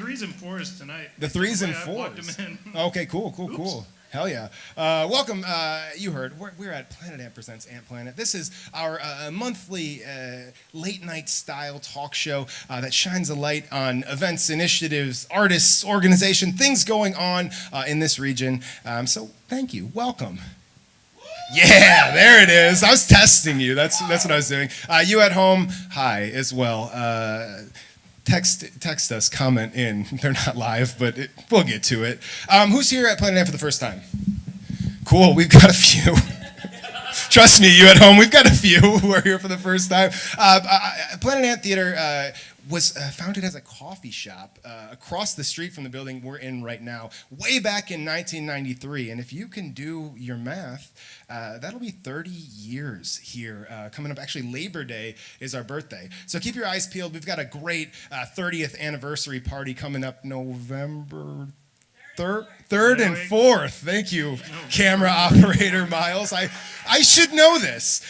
threes and fours tonight. The threes and I fours. plugged them in. Okay, cool. Hell yeah. Welcome, you heard, we're at Planet Ant Presents Ant Planet. This is our monthly late night style talk show that shines a light on events, initiatives, artists, organization, things going on in this region. So thank you, welcome. Yeah, there it is. I was testing you. That's what I was doing. You at home, hi as well. Text us, comment in. They're not live, but we'll get to it. Who's here at Planet Ant for the first time? Cool, we've got a few. Trust me, you at home, we've got a few who are here for the first time. Planet Ant Theater was founded as a coffee shop across the street from the building we're in right now, way back in 1993. And if you can do your math, that'll be 30 years here coming up. Actually, Labor Day is our birthday. So keep your eyes peeled. We've got a great 30th anniversary party coming up November 3rd and 4th. Thank you, camera operator Miles. I should know this.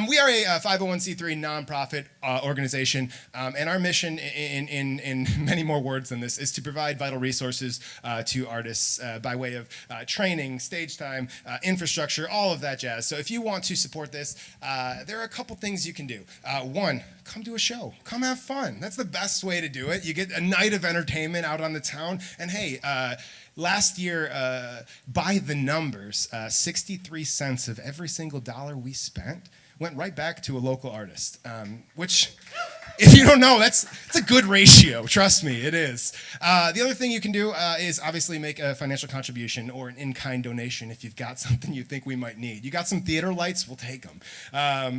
We are a 501c3 nonprofit organization, and our mission, in many more words than this, is to provide vital resources to artists by way of training, stage time, infrastructure, all of that jazz. So if you want to support this, there are a couple things you can do. One, come to a show. Come have fun. That's the best way to do it. You get a night of entertainment out on the town, and hey, last year, by the numbers, 63 cents of every single dollar we spent went right back to a local artist, which, if you don't know, that's a good ratio. Trust me, it is. The other thing you can do is obviously make a financial contribution or an in-kind donation if you've got something you think we might need. You got some theater lights? We'll take them.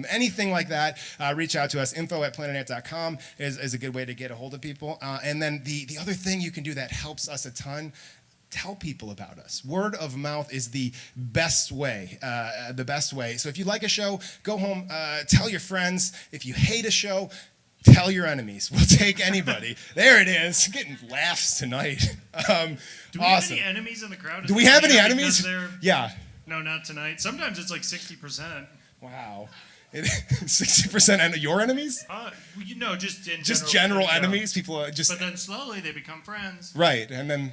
Anything like that, reach out to us. info@planetant.com is a good way to get a hold of people. And then the other thing you can do that helps us a ton, tell people about us. Word of mouth is the best way. So if you like a show, go home, tell your friends. If you hate a show, tell your enemies. We'll take anybody. There it is. Getting laughs tonight. Do we have any enemies in the crowd? Do we have any enemies? Yeah. No, not tonight. Sometimes it's like 60%. Wow. 60% and your enemies? Just general enemies. People are just. But then slowly they become friends. Right, and then.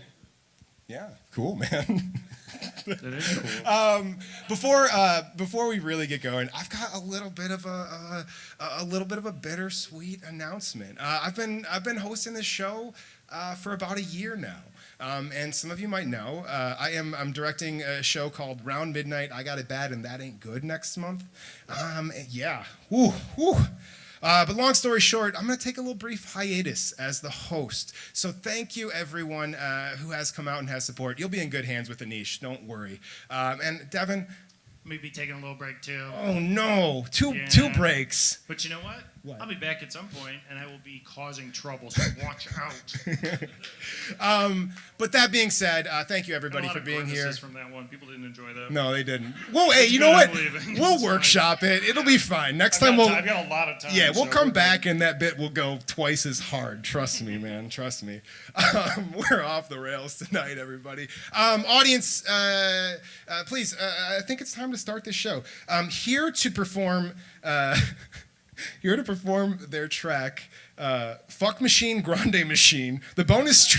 Yeah, cool, man. That is cool. Before we really get going, I've got a little bit of a bittersweet announcement. I've been hosting this show for about a year now, and some of you might know I'm directing a show called Round Midnight. I Got It Bad and That Ain't Good next month. Yeah. Woo. But long story short, I'm going to take a little brief hiatus as the host. So thank you, everyone who has come out and has support. You'll be in good hands with Anish. Don't worry. And Devin? Maybe taking a little break, too. Oh, no. Two breaks. But you know what? What? I'll be back at some point, and I will be causing trouble, so watch out. But that being said, thank you, everybody, for being here. From that one. People didn't enjoy that. No, they didn't. Well, hey, you know what? We'll workshop it. It'll be fine. Next time I've got a lot of time. Yeah, we'll come back, and that bit will go twice as hard. Trust me, man. Trust me. We're off the rails tonight, everybody. Audience, please, I think it's time to start this show. Here to perform their track, Fuck Machine Grande Machine, the bonus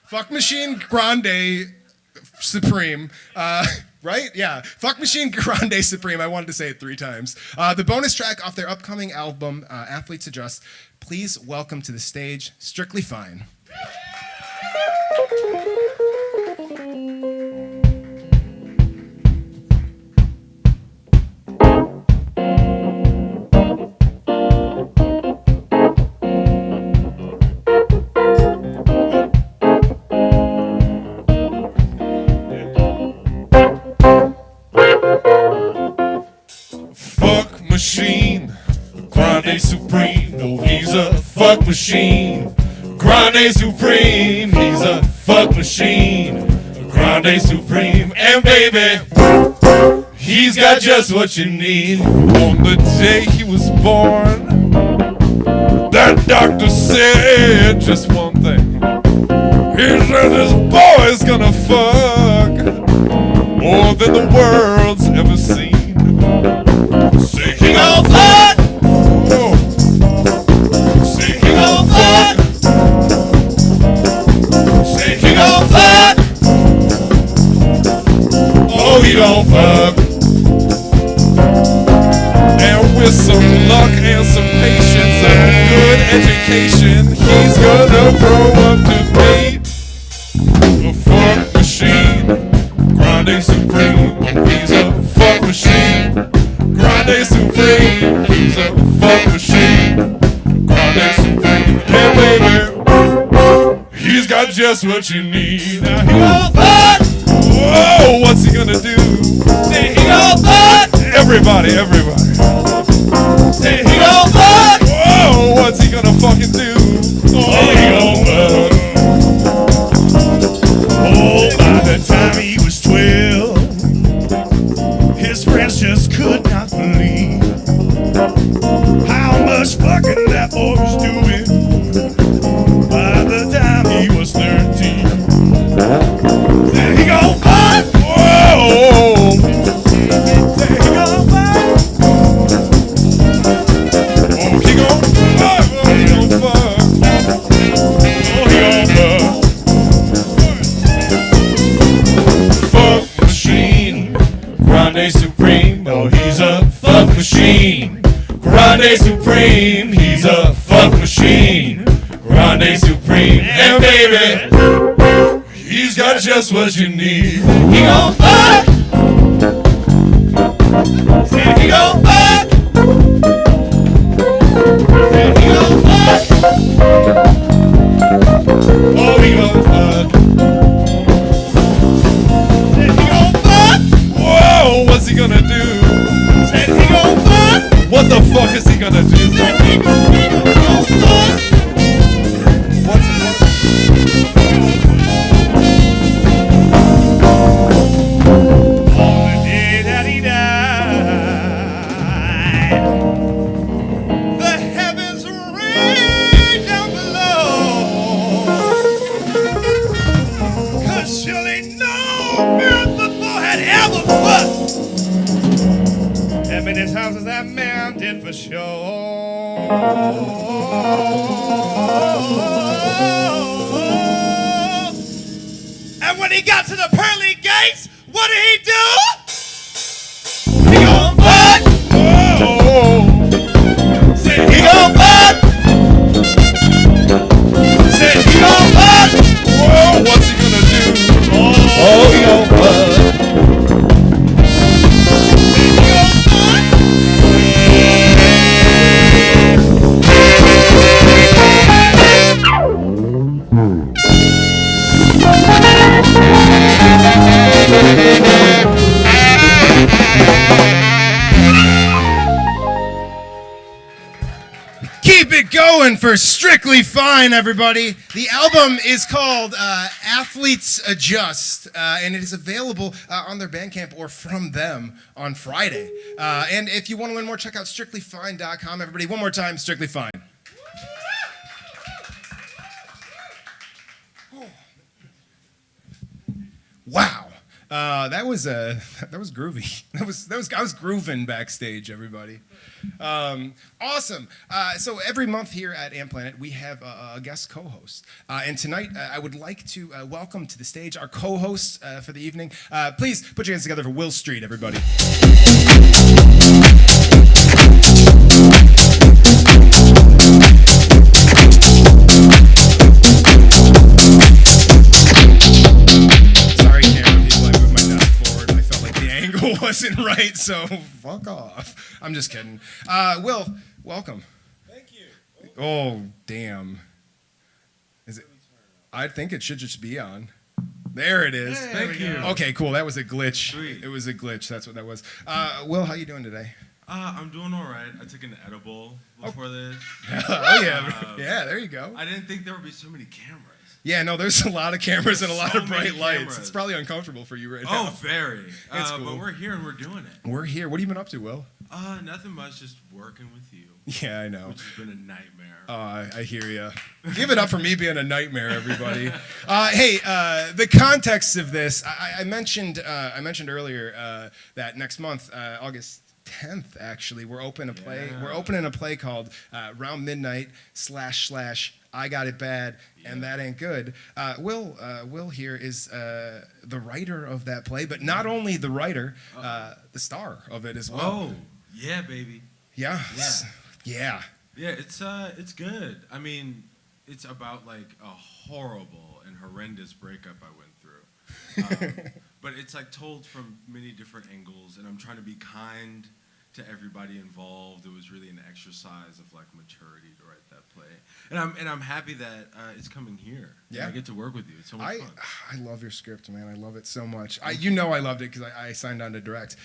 Fuck Machine Grande Supreme, right? Yeah, Fuck Machine Grande Supreme, I wanted to say it 3 times. The bonus track off their upcoming album, Athletes Adjust. Please welcome to the stage, Strictly Fine. Machine, Grande Supreme, no, he's a fuck machine. Grande Supreme, he's a fuck machine. Grande Supreme, and baby, he's got just what you need. On the day he was born, that doctor said just one thing. He said this boy's gonna fuck more than the world's ever seen. King of fuck! Say king of fuck! education. He's gonna grow up to be a fuck machine. Grande Supreme, he's a fuck machine. Grande Supreme, he's a fuck machine. Grande Supreme, yeah baby, he's got just what you need. Now he gon' fuck. Whoa, what's he gonna do? Say he gon' fuck. Everybody. Say he gon' fuck. Whoa, what's he gonna fucking do? Oh, he gon' fuck. Oh, by the time he was 12, his friends just could not believe how much fucking that boy was doing. By the time he was 13, then he gon' fuck. Whoa! Then he gon' fuck. Oh, he gon' fuck. Oh, he gon' fuck. Oh, he gon' fuck. Fuck machine. Grande Supreme. Oh, he's a fuck machine. Grande Supreme. He's a fuck machine. Grande Supreme. And baby, he's got just what you need. He gon' fuck. Said he gon' fuck. Said he gon' fuck. Oh, he gon' fuck. Said he gon' fuck. Whoa, what's he gonna do? Said he gon' fuck. What the fuck is he gonna do? Said he gon' fuck. What's it? On the day that he died, the heavens rained down below. 'Cause surely no man before had ever fucked. How many times has that man did for sure? And when he got to the pearly gates, what did he do? He gon' fuck. Oh. Said he gon' fuck. Said he gon' fuck. Whoa, what's he gonna do? Oh, he gon' fuck. Said he gon' fuck. Keep it going for Strictly Fine, everybody. The album is called Athletes Adjust, and it is available on their Bandcamp or from them on Friday. And if you want to learn more, check out strictlyfine.com. Everybody, one more time, Strictly Fine. Wow. That was groovy. I was grooving backstage, everybody. Awesome. So every month here at Amp Planet, we have a guest co-host. And tonight, I would like to welcome to the stage our co-host for the evening. Please put your hands together for Will Street, everybody. Wasn't right, so fuck off. I'm just kidding. Will, welcome. Thank you. Oh, damn. Is it? I think it should just be on. There it is. Hey, Thank you. Okay, cool. That was a glitch. Sweet. It was a glitch. That's what that was. Will, how you doing today? I'm doing all right. I took an edible before this. Oh yeah, yeah. There you go. I didn't think there would be so many cameras. Yeah, no, there's a lot of cameras and a lot So of bright many lights. cameras. It's probably uncomfortable for you right Oh, now. very. It's cool. But we're here and we're doing it. We're here. What have you been up to, Will? Nothing much. Just working with you, Yeah, I know. which has been a nightmare. I hear you. Give it up for me being a nightmare, everybody. Hey, the context of this, I mentioned earlier that next month, August 10th, actually, we're opening a play called Round Midnight / I Got It Bad and That Ain't Good. Will here is the writer of that play, but not only the writer, the star of it as well. Oh, yeah, baby. Yeah. Yeah. Yeah. Yeah, it's good. I mean, it's about like a horrible and horrendous breakup I went through. But it's like told from many different angles, and I'm trying to be kind to everybody involved. It was really an exercise of like maturity to write that play, and I'm happy that it's coming here. Yeah, I get to work with you. It's so much fun. I love your script, man. I love it so much. I loved it because I signed on to direct.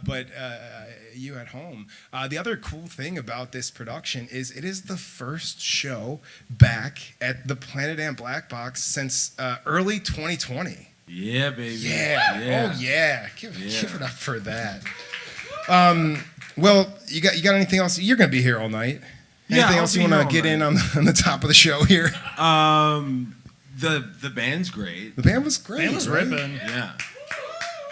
But you at home, the other cool thing about this production is it is the first show back at the Planet Amp Black Box since early 2020. Yeah, baby. Yeah. Oh yeah. Give it up for that. Well, you got anything else? You're gonna be here all night. Anything else you want to get in on the top of the show here? The band's great. The band was great. Band was ripping. Yeah.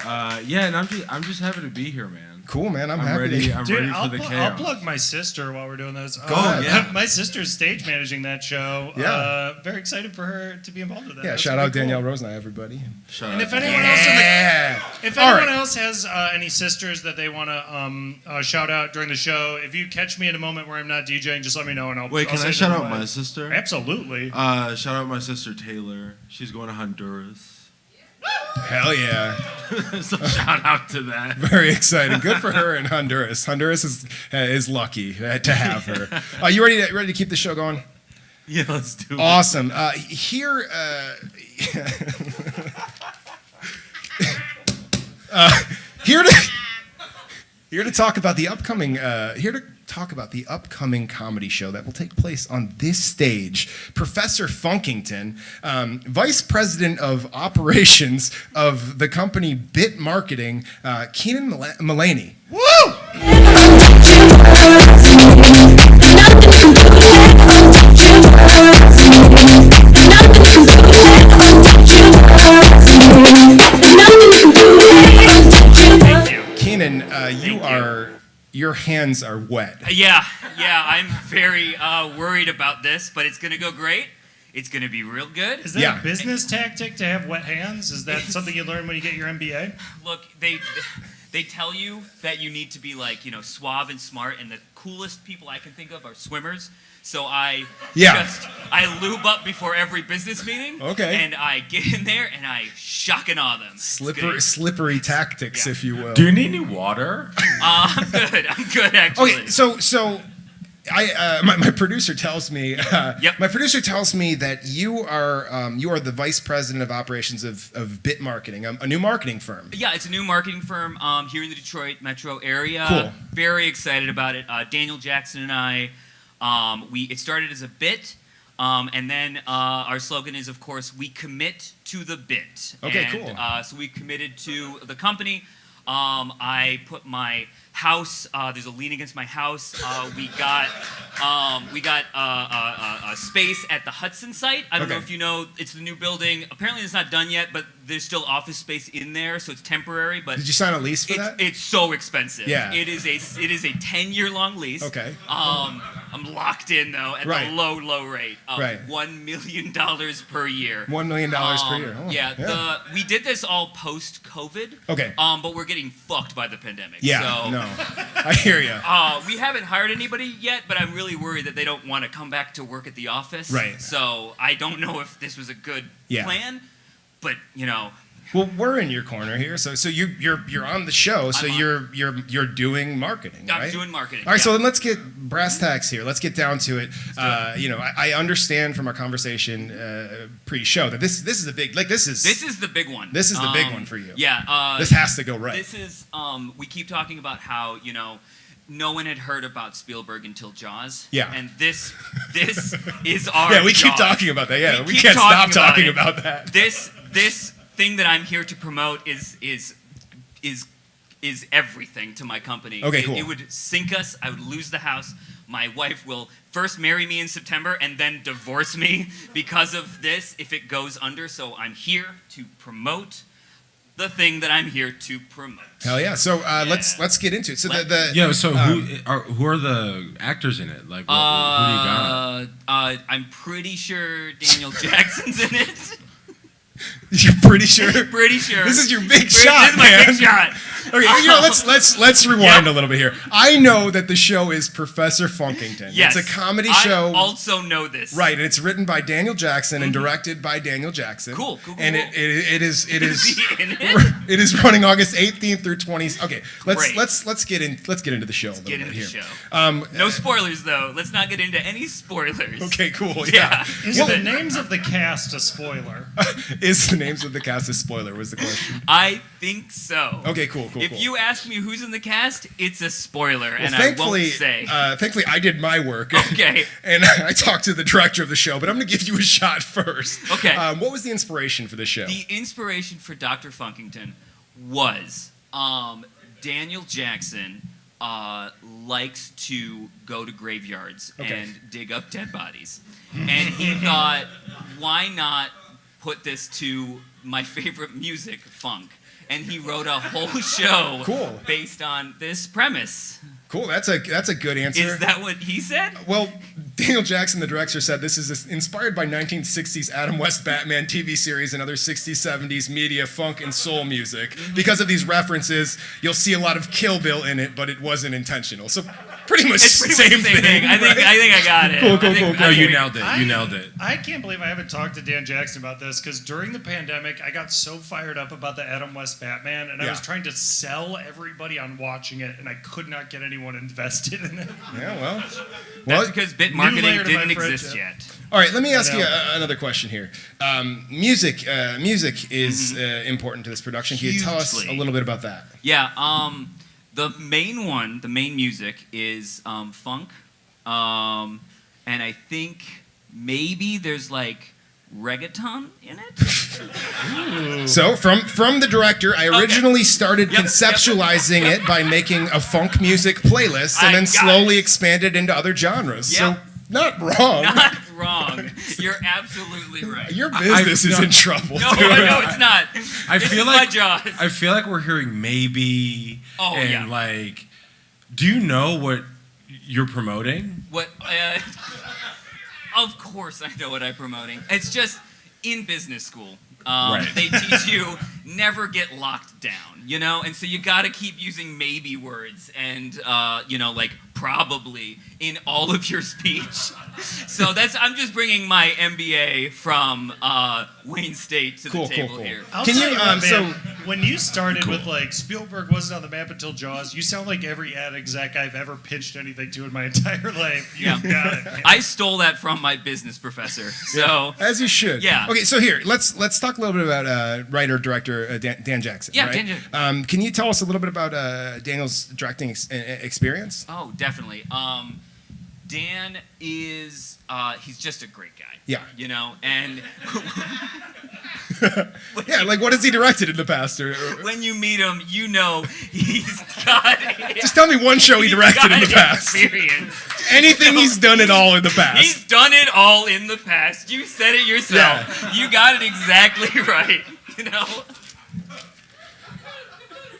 And I'm just happy to be here, man. Cool, man. I'm happy. ready. I'm Dude, ready for the I'll chaos. plug my sister while we're doing this. Yeah. My sister's stage managing that show. Yeah. Very excited for her to be involved with that. Yeah, That's shout gonna out be Danielle cool. Rosenight, everybody. And if anyone else All right. else has any sisters that they want to shout out during the show, if you catch me in a moment where I'm not DJing, just let me know and I'll. Wait, I'll can I say shout them out live. my sister? Absolutely. Shout out my sister Taylor. She's going to Honduras. Hell yeah. So shout out to that. Very exciting. Good for her in Honduras. Honduras is lucky to have her. Are you ready to keep the show going? Yeah, let's do it. Awesome. Here to talk about the upcoming comedy show that will take place on this stage. Professor Funkington, Vice President of Operations of the company Bit Marketing, Keenan Mullaney. Woo! Keenan, your hands are wet. Yeah, I'm very worried about this, but it's gonna go great. It's gonna be real good. Is that Yeah. a business tactic to have wet hands? Is that something you learn when you get your MBA? Look, they tell you that you need to be like, suave and smart, and the coolest people I can think of are swimmers. So I lube up before every business meeting. Okay. And I get in there and I shock and awe them. It's good. Slippery tactics, Yeah. if you will. Do you need any water? I'm good actually. Okay, so my producer tells me my producer tells me that you are the vice president of operations of Bit Marketing, a new marketing firm. Yeah, it's a new marketing firm here in the Detroit metro area. Cool. Very excited about it. Daniel Jackson and I, it started as a bit, and then our slogan is, of course, we commit to the bit. Okay, and, cool. So we committed to the company. I put my house. There's a lien against my house. We got a space at the Hudson site. I don't know if you know. It's the new building. Apparently, it's not done yet, but there's still office space in there, so it's temporary. But Did you sign a lease for that? It's so expensive. Yeah. It is a 10-year long lease. Okay. I'm locked in though at Right. the low rate of Right. $1 million per year. $1 million per year. Oh, We did this all post COVID. Okay. But we're getting fucked by the pandemic. Yeah. So, No. I hear you. we haven't hired anybody yet, but I'm really worried that they don't want to come back to work at the office. Right. So I don't know if this was a good plan, but Well, we're in your corner here, so you're on the show, so you're doing marketing, right? I'm doing marketing. All right, yeah. so then let's get brass tacks here. Let's get down to it. I understand from our conversation pre-show that this is a big this is the big one. This is the big one for you. Yeah. This has to go right. This is we keep talking about how no one had heard about Spielberg until Jaws. Yeah. And this is our Yeah, we keep Jaws. talking about that. Yeah, we keep can't stop talking it. about that. This thing that I'm here to promote is everything to my company. Okay, cool. It would sink us. I would lose the house. My wife will first marry me in September and then divorce me because of this if it goes under. So I'm here to promote the thing that I'm here to promote. Hell yeah! So let's get into it. So who are the actors in it? Like, who do you got? I'm pretty sure Daniel Jackson's in it. You're pretty sure? Pretty sure. This is your big shot, This is my man. big shot. Okay, let's rewind a little bit here. I know that the show is Professor Funkington. Yes. It's a comedy show. I also know this. Right, and it's written by Daniel Jackson and directed by Daniel Jackson. Cool. And it is Is he in it? it is running August 18th through 20th. Okay, Great. let's get into the show a little Get bit into the here. show. No spoilers, though. Let's not get into any spoilers. Okay, cool. Yeah. Is the names of the cast a spoiler? Is the names of the cast a spoiler? Was the question? I think so. Okay, cool. If you ask me who's in the cast, it's a spoiler, Well, and I won't say. Thankfully, I did my work. Okay. And I talked to the director of the show, but I'm going to give you a shot first. Okay. What was the inspiration for the show? The inspiration for Dr. Funkington was Daniel Jackson likes to go to graveyards and dig up dead bodies. And he thought, why not put this to my favorite music, funk? And he wrote a whole show based on this premise. Cool. That's a good answer. Is that what he said? Well, Daniel Jackson, the director, said this is inspired by 1960s Adam West Batman TV series and other 60s, 70s media, funk, and soul music. Because of these references, you'll see a lot of Kill Bill in it, but it wasn't intentional. So pretty much It's pretty much same the same thing. I think I got it. Cool. No, you nailed it. You nailed it. I can't believe I haven't talked to Dan Jackson about this because during the pandemic, I got so fired up about the Adam West Batman, and I was trying to sell everybody on watching it, and I could not get anyone invested in it. Yeah, well. That's because bit marketing layer to my didn't exist friendship. yet. All right, let me ask you another question here. Music is important to this production. Can you tell us Hugely. a little bit about that? Yeah, the main music is funk, and I think maybe there's like reggaeton in it. So, from the director, I originally started Yep, conceptualizing it by making a funk music playlist and I then got slowly it. expanded into other genres. Yep. So, not wrong. Not wrong. You're absolutely right. Your business is in trouble. No, dude. no, it's not. I This feel is like my job. I feel like we're hearing maybe Oh, and yeah. like, do you know what you're promoting? What? Of course, I know what I'm promoting. It's just in business school. Right. They teach you never get locked down, you know, and so you got to keep using maybe words and like probably in all of your speech. So I'm just bringing my MBA from Wayne State to the table here. I'll Can tell you, you what, man, so- when you started with like Spielberg wasn't on the map until Jaws, you sound like every ad exec I've ever pitched anything to in my entire life. You got it, man. I stole that from my business professor. So As you should. Yeah. Okay, so here, let's talk a little bit about writer director Dan Jackson. Yeah, right? Dan Jackson. Can you tell us a little bit about Daniel's directing experience? Oh, definitely. Dan is he's just a great guy. Yeah. You know, and Yeah, like what has he directed in the past? Or when you meet him, you know he's got it. just tell me one show he directed in the past. Experience. Anything he's done at all in the past. He's done it all in the past. You said it yourself. You got it exactly right. You know.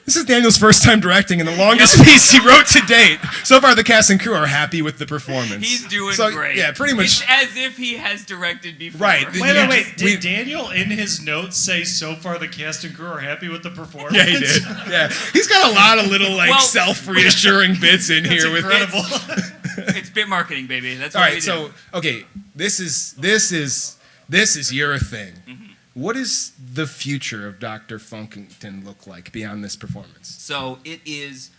This is Daniel's first time directing and the longest piece he wrote to date. So far, the cast and crew are happy with the performance. He's doing So, great. Yeah, pretty much. It's as if he has directed before. Right. Wait. We- Did Daniel in his notes say so far the cast and crew are happy with the performance? Yeah, he did. Yeah, he's got a lot of little Well- self-reassuring bits in That's here with. incredible. It's bit marketing, baby. That's All what right, we do. so okay, this is your thing. Mm-hmm. What does the future of Dr. Funkington look like beyond this performance? So it is,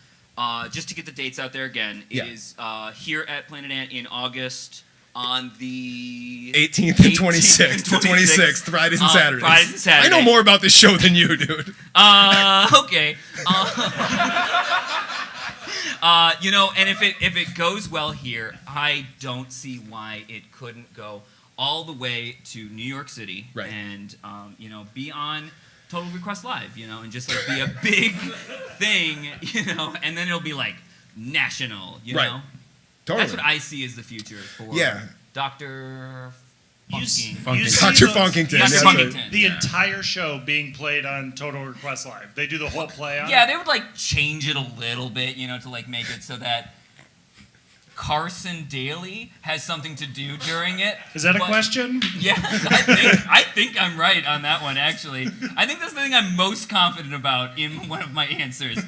just to get the dates out there again, it is here at Planet Ant in August on the 18th and 26th. The 26th, Fridays and Saturdays. Fridays and Saturdays. I know more about this show than you, dude. Okay. And if it goes well here, I don't see why it couldn't go all the way to New York City, Right. and be on Total Request Live, and just like be a big thing, and then it'll be like national, Right. know. Totally. That's what I see as the future for Dr. You see Dr. those- Funkington. Dr. That's Funkington. right. The entire show being played on Total Request Live. They do the whole play on Yeah, it. they would like change it a little bit, to like make it so that Carson Daly has something to do during it. Is that a question? Yeah, I think I'm right on that one, actually. I think that's the thing I'm most confident about in one of my answers.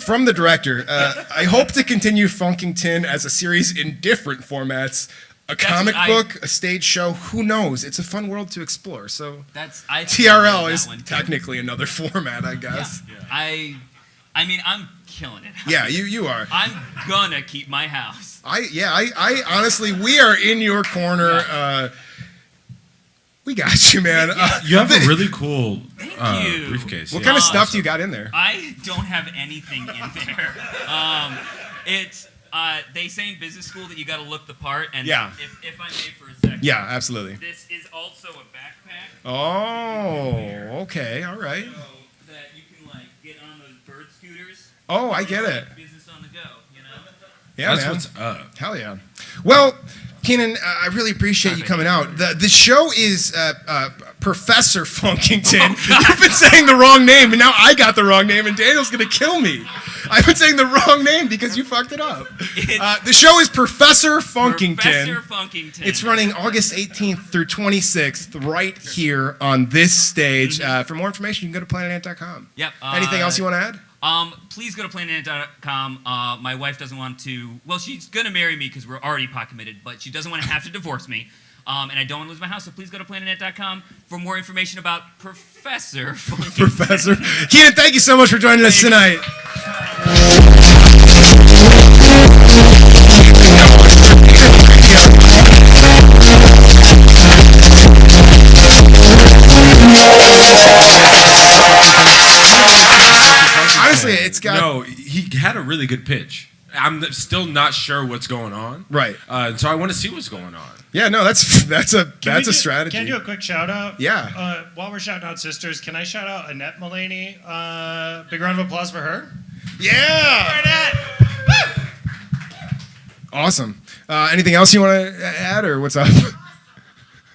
From the director, I hope to continue Funkington as a series in different formats. A comic book, a stage show, who knows? It's a fun world to explore. So TRL is technically another format, I guess. Yeah. I mean, I'm killing it. Yeah, you are. I'm gonna keep my house. I honestly, we are in your corner. Yeah. We got you, man. You have a really cool you. briefcase. What kind of stuff do you got in there? I don't have anything in there. They say in business school that you got to look the part, and if I may for a second. Yeah, absolutely. This is also a backpack. Oh, okay, all right. So that you can like get on those bird scooters. Oh, I get it. Business on the go, you know. Yeah, that's man. What's up. Hell yeah. Well, Keenan, I really appreciate you coming out. The show is Professor Funkington. You've been saying the wrong name, and now I got the wrong name, and Daniel's going to kill me. I've been saying the wrong name because you fucked it up. The show is Professor Funkington. Professor Funkington. It's running August 18th through 26th right here on this stage. For more information, you can go to planetant.com. Yep. Anything else you want to add? Please go to planetant.com. My wife doesn't want to. Well, she's gonna marry me because we're already pot committed, but she doesn't want to have to divorce me. And I don't want to lose my house, so please go to planetant.com for more information about Professor Funkington. Professor Keenan, thank you so much for joining us tonight. Honestly, it's got. No, he had a really good pitch. I'm still not sure what's going on. Right. So I want to see what's going on. Yeah, no, that's a strategy. Can I do a quick shout out? Yeah. While we're shouting out sisters, can I shout out Annette Mullaney? Big round of applause for her. Yeah. Annette. Awesome. Anything else you want to add, or what's up?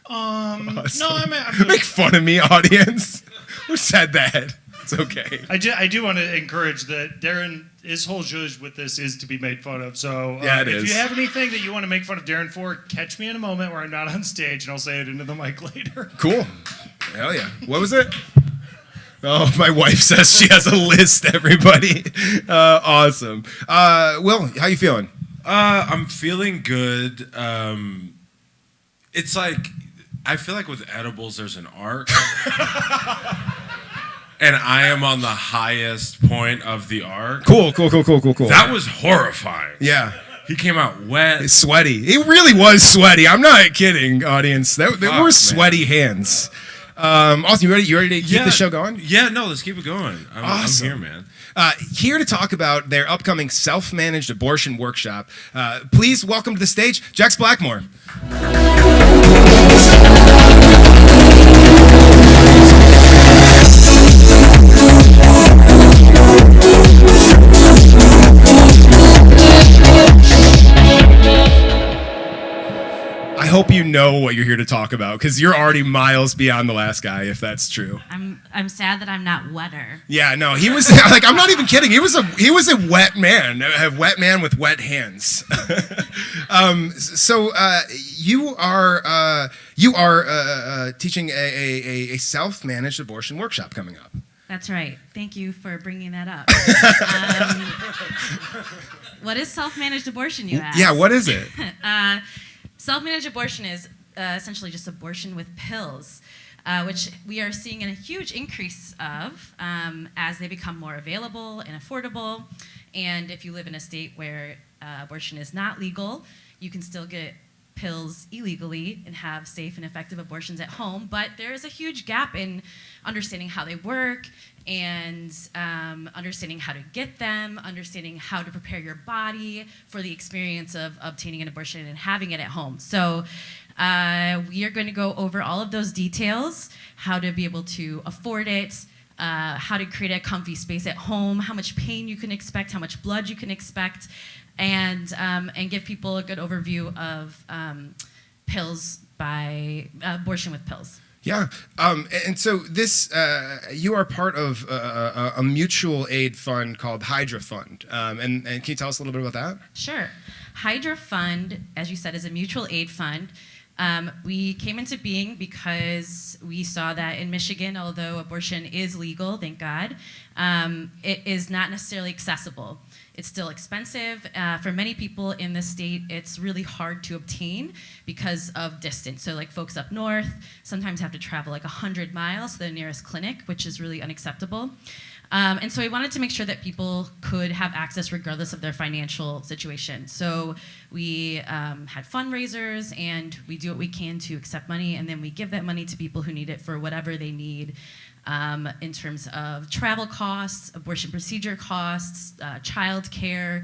Awesome. No, I'm Make fun of me, audience. Who said that? It's okay. I do want to encourage that Darren, his whole zhuzh with this is to be made fun of. So yeah, if you have anything that you want to make fun of Darren for, catch me in a moment where I'm not on stage, and I'll say it into the mic later. Cool. Hell yeah. What was it? Oh, my wife says she has a list, everybody. Awesome. Will, how you feeling? I'm feeling good. It's like, I feel like with edibles, there's an arc. And I am on the highest point of the arc. Cool. That was horrifying. Yeah. He came out wet. It's sweaty. It really was sweaty. I'm not kidding, audience. They were sweaty hands. Austin, you ready to keep the show going? Yeah, no, let's keep it going. Awesome. I'm here, man. Here to talk about their upcoming self-managed abortion workshop. Please welcome to the stage, Jax Blackmore. I hope you know what you're here to talk about, because you're already miles beyond the last guy, if that's true. I'm sad that I'm not wetter. Yeah, no, he was like, I'm not even kidding. He was a wet man, a wet man with wet hands. So you are teaching a self-managed abortion workshop coming up. That's right. Thank you for bringing that up. What is self-managed abortion, you ask? Yeah, what is it? Self-managed abortion is essentially just abortion with pills, which we are seeing a huge increase of as they become more available and affordable. And if you live in a state where abortion is not legal, you can still get pills illegally and have safe and effective abortions at home. But there is a huge gap in understanding how they work and understanding how to get them, understanding how to prepare your body for the experience of obtaining an abortion and having it at home. So we are going to go over all of those details, how to be able to afford it, how to create a comfy space at home, how much pain you can expect, how much blood you can expect, and give people a good overview of pills by abortion with pills. Yeah, and so this, you are part of a mutual aid fund called Hydra Fund, and can you tell us a little bit about that? Sure. Hydra Fund, as you said, is a mutual aid fund. We came into being because we saw that in Michigan, although abortion is legal, thank God, it is not necessarily accessible. It's still expensive. For many people in the state, it's really hard to obtain because of distance. So like folks up north sometimes have to travel like 100 miles to the nearest clinic, which is really unacceptable. And so we wanted to make sure that people could have access regardless of their financial situation. So we had fundraisers, and we do what we can to accept money, and then we give that money to people who need it for whatever they need in terms of travel costs, abortion procedure costs, child care,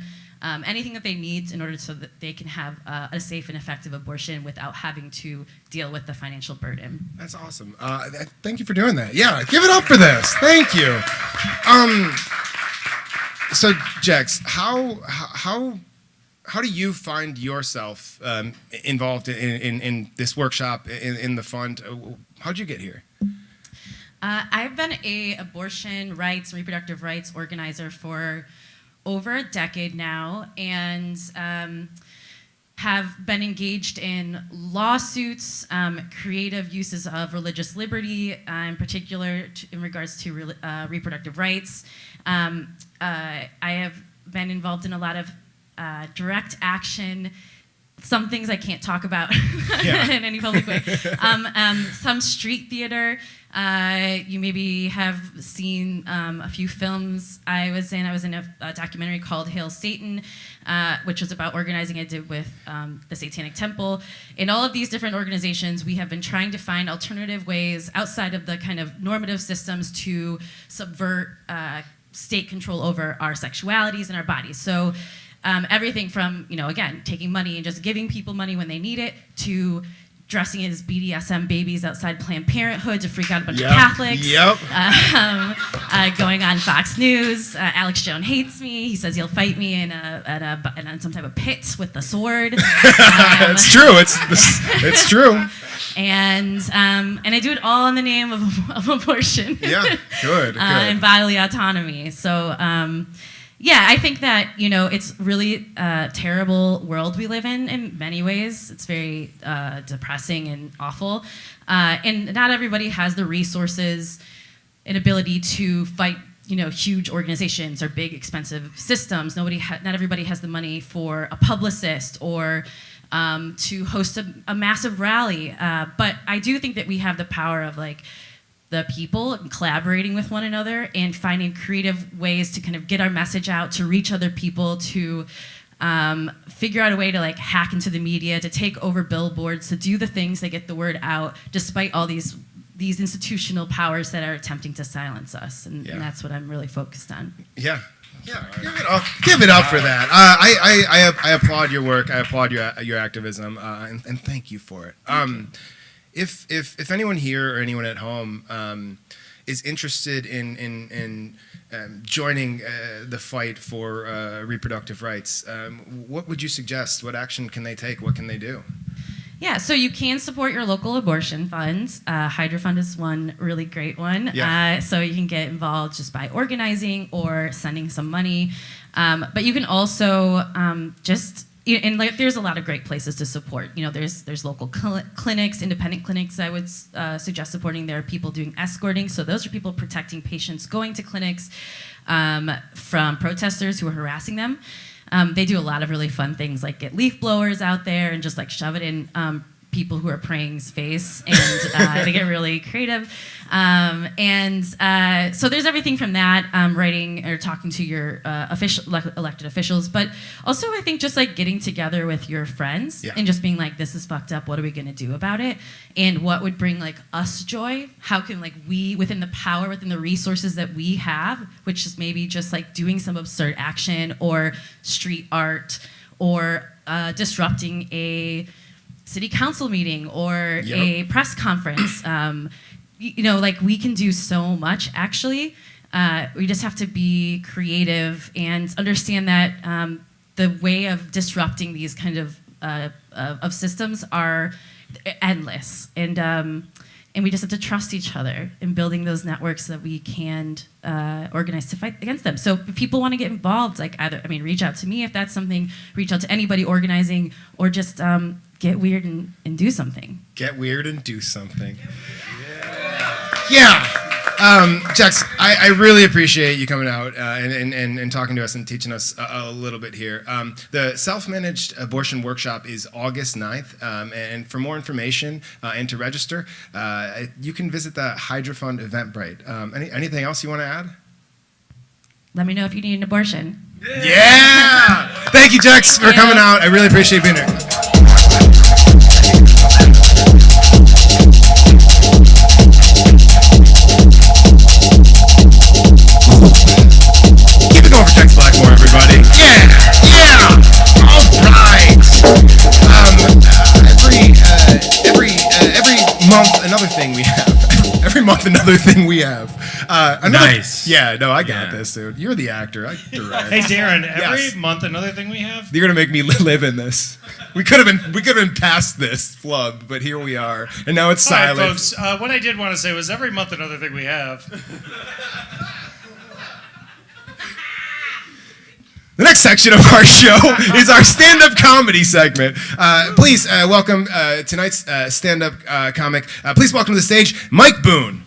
anything that they need in order so that they can have a safe and effective abortion without having to deal with the financial burden. That's awesome. Thank you for doing that. Yeah, give it up for this. Thank you. So, Jex, how do you find yourself involved in this workshop in the fund? How'd you get here? I've been a abortion rights, reproductive rights organizer for over a decade now, and have been engaged in lawsuits, creative uses of religious liberty, in particular in regards to reproductive rights. I have been involved in a lot of direct action, some things I can't talk about in any public way. Some street theater. You maybe have seen a few films I was in. I was in a documentary called Hail Satan, which was about organizing I did with the Satanic Temple. In all of these different organizations, we have been trying to find alternative ways outside of the kind of normative systems to subvert state control over our sexualities and our bodies. So everything from, again, taking money and just giving people money when they need it, to dressing as BDSM babies outside Planned Parenthood to freak out a bunch of Catholics. Going on Fox News. Alex Jones hates me. He says he'll fight me in some type of pit with the sword. It's true. It's true. And I do it all in the name of abortion. Yeah, good. And bodily autonomy. So. I think that, it's really a terrible world we live in many ways. It's very depressing and awful. And not everybody has the resources and ability to fight, huge organizations or big, expensive systems. Not everybody has the money for a publicist or to host a massive rally. But I do think that we have the power of, the people and collaborating with one another and finding creative ways to kind of get our message out, to reach other people, to figure out a way to hack into the media, to take over billboards, to do the things that get the word out despite all these institutional powers that are attempting to silence us. And that's what I'm really focused on. Yeah, give it up for that. I applaud your work. I applaud your activism, and thank you for it. If anyone here or anyone at home is interested in joining the fight for reproductive rights, what would you suggest? What action can they take? What can they do? Yeah, so you can support your local abortion funds. Hydra Fund is one really great one. Yeah. So you can get involved just by organizing or sending some money. But you can also there's a lot of great places to support. There's local clinics, independent clinics I would suggest supporting. There are people doing escorting. So those are people protecting patients going to clinics from protesters who are harassing them. They do a lot of really fun things, like get leaf blowers out there and just shove it in people who are praying's face, and they get really creative. So there's everything from that, writing or talking to your elected officials, but also I think just getting together with your friends and just being this is fucked up, what are we gonna do about it? And what would bring us joy? How can we, within the resources that we have, which is maybe just doing some absurd action or street art or disrupting a city council meeting or a press conference. We can do so much, actually. We just have to be creative and understand that the way of disrupting these kind of systems are endless. And And we just have to trust each other in building those networks so that we can organize to fight against them. So if people want to get involved, like reach out to me if that's something, reach out to anybody organizing, or just get weird and do something. Get weird and do something. Yeah. Jax, I really appreciate you coming out and talking to us and teaching us a little bit here. The Self-Managed Abortion Workshop is August 9th, and for more information and to register, you can visit the Hydra Fund Eventbrite. Anything else you want to add? Let me know if you need an abortion. Yeah! Thank you, Jax, for coming out. I really appreciate being here. Keep it going for Jax Blackmore, everybody. Yeah! All right! Every month, another thing we have. Every month, another thing we have. Nice. Yeah, no, I got this, dude. You're the actor. I direct. Hey, Darren, every Yes. month, another thing we have? You're gonna make me live in this. We could have been past this flub, but here we are, and now it's All right, silent. folks, what I did want to say was every month, another thing we have. The next section of our show is our stand-up comedy segment. Please welcome tonight's stand-up comic. Please welcome to the stage, Mike Boone.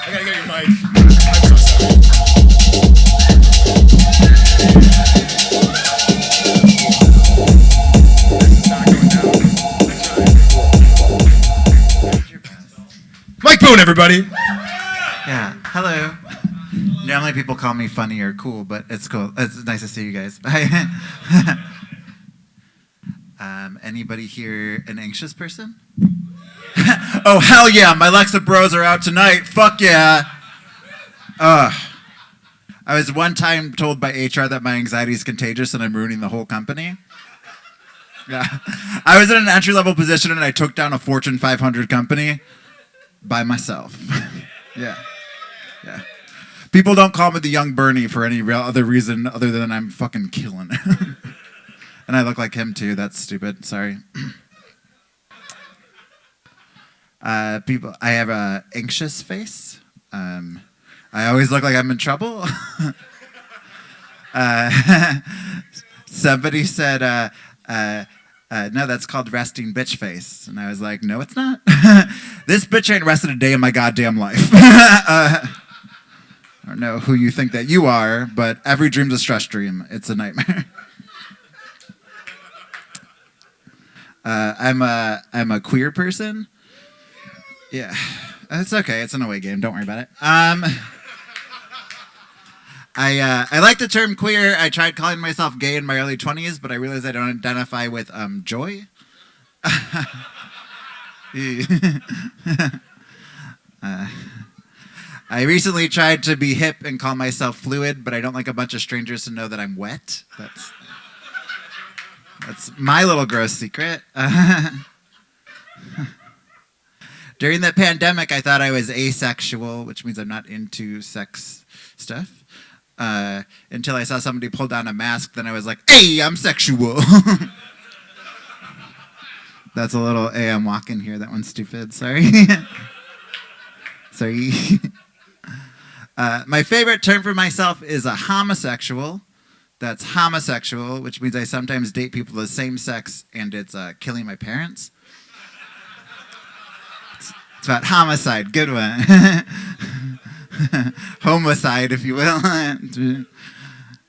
I gotta get your mic. I'm so sorry. This is not going down. Mike Boone, everybody. Yeah, hello. Normally people call me funny or cool, but it's cool. It's nice to see you guys. Anybody here an anxious person? Oh, hell yeah, my Lexa bros are out tonight. Fuck yeah. I was one time told by HR that my anxiety is contagious and I'm ruining the whole company. Yeah. I was in an entry-level position and I took down a Fortune 500 company by myself. Yeah. Yeah. People don't call me the young Bernie for any real other reason other than I'm fucking killing it. And I look like him too. That's stupid. Sorry. I have a anxious face. I always look like I'm in trouble. Somebody said, no, that's called resting bitch face. And I was like, no, it's not. This bitch ain't rested a day in my goddamn life. I don't know who you think that you are, but every dream's a stress dream. It's a nightmare. I'm a queer person. Yeah, it's okay. It's an away game. Don't worry about it. I like the term queer. I tried calling myself gay in my early 20s, but I realized I don't identify with joy. I recently tried to be hip and call myself fluid, but I don't like a bunch of strangers to know that I'm wet. That's my little gross secret. During the pandemic, I thought I was asexual, which means I'm not into sex stuff. Until I saw somebody pull down a mask, then I was like, hey, I'm sexual. That's a little, hey, I'm walking here. That one's stupid. Sorry. Sorry. My favorite term for myself is a homosexual. That's homosexual, which means I sometimes date people of the same sex, and it's killing my parents. It's about homicide. Good one. Homicide, if you will.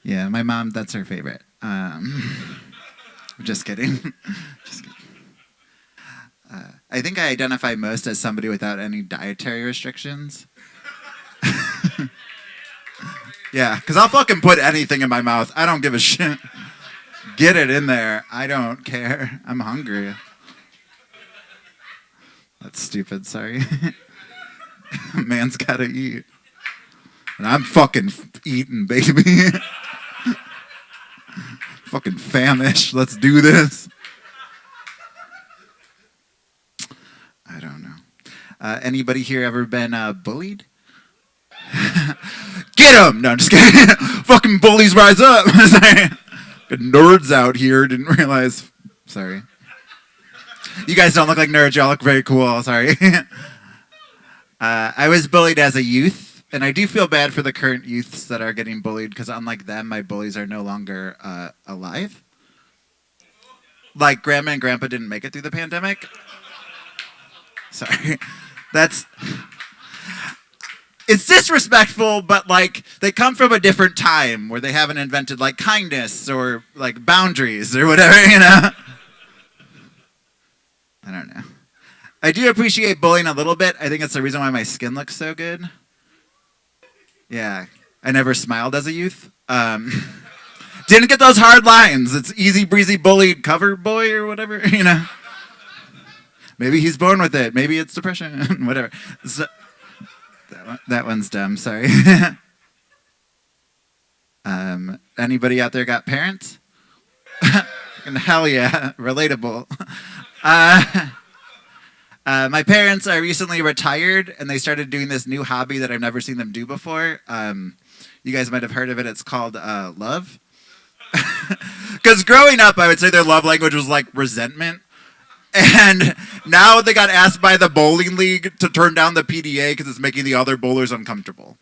Yeah, my mom, that's her favorite. Just kidding. Just kidding. I think I identify most as somebody without any dietary restrictions. Yeah, because I'll fucking put anything in my mouth. I don't give a shit. Get it in there. I don't care. I'm hungry. That's stupid, sorry. Man's gotta eat. And I'm fucking eating, baby. Fucking famished. Let's do this. I don't know. Anybody here ever been bullied? Get him! No, I'm just kidding. Fucking bullies rise up. Sorry. Good nerds out here. Didn't realize. Sorry. You guys don't look like nerds. Y'all look very cool. Sorry. I was bullied as a youth, and I do feel bad for the current youths that are getting bullied because unlike them, my bullies are no longer alive. Like Grandma and Grandpa didn't make it through the pandemic. Sorry. It's disrespectful, but like they come from a different time where they haven't invented like kindness or like boundaries or whatever, you know? I don't know. I do appreciate bullying a little bit. I think it's the reason why my skin looks so good. Yeah. I never smiled as a youth. Didn't get those hard lines. It's easy breezy bullied cover boy or whatever, you know? Maybe he's born with it. Maybe it's depression, whatever. So, that one's dumb, sorry. Anybody out there got parents? Hell yeah, relatable. My parents are recently retired, and they started doing this new hobby that I've never seen them do before. You guys might have heard of it. It's called love. Because growing up, I would say their love language was like resentment. And now they got asked by the bowling league to turn down the PDA because it's making the other bowlers uncomfortable.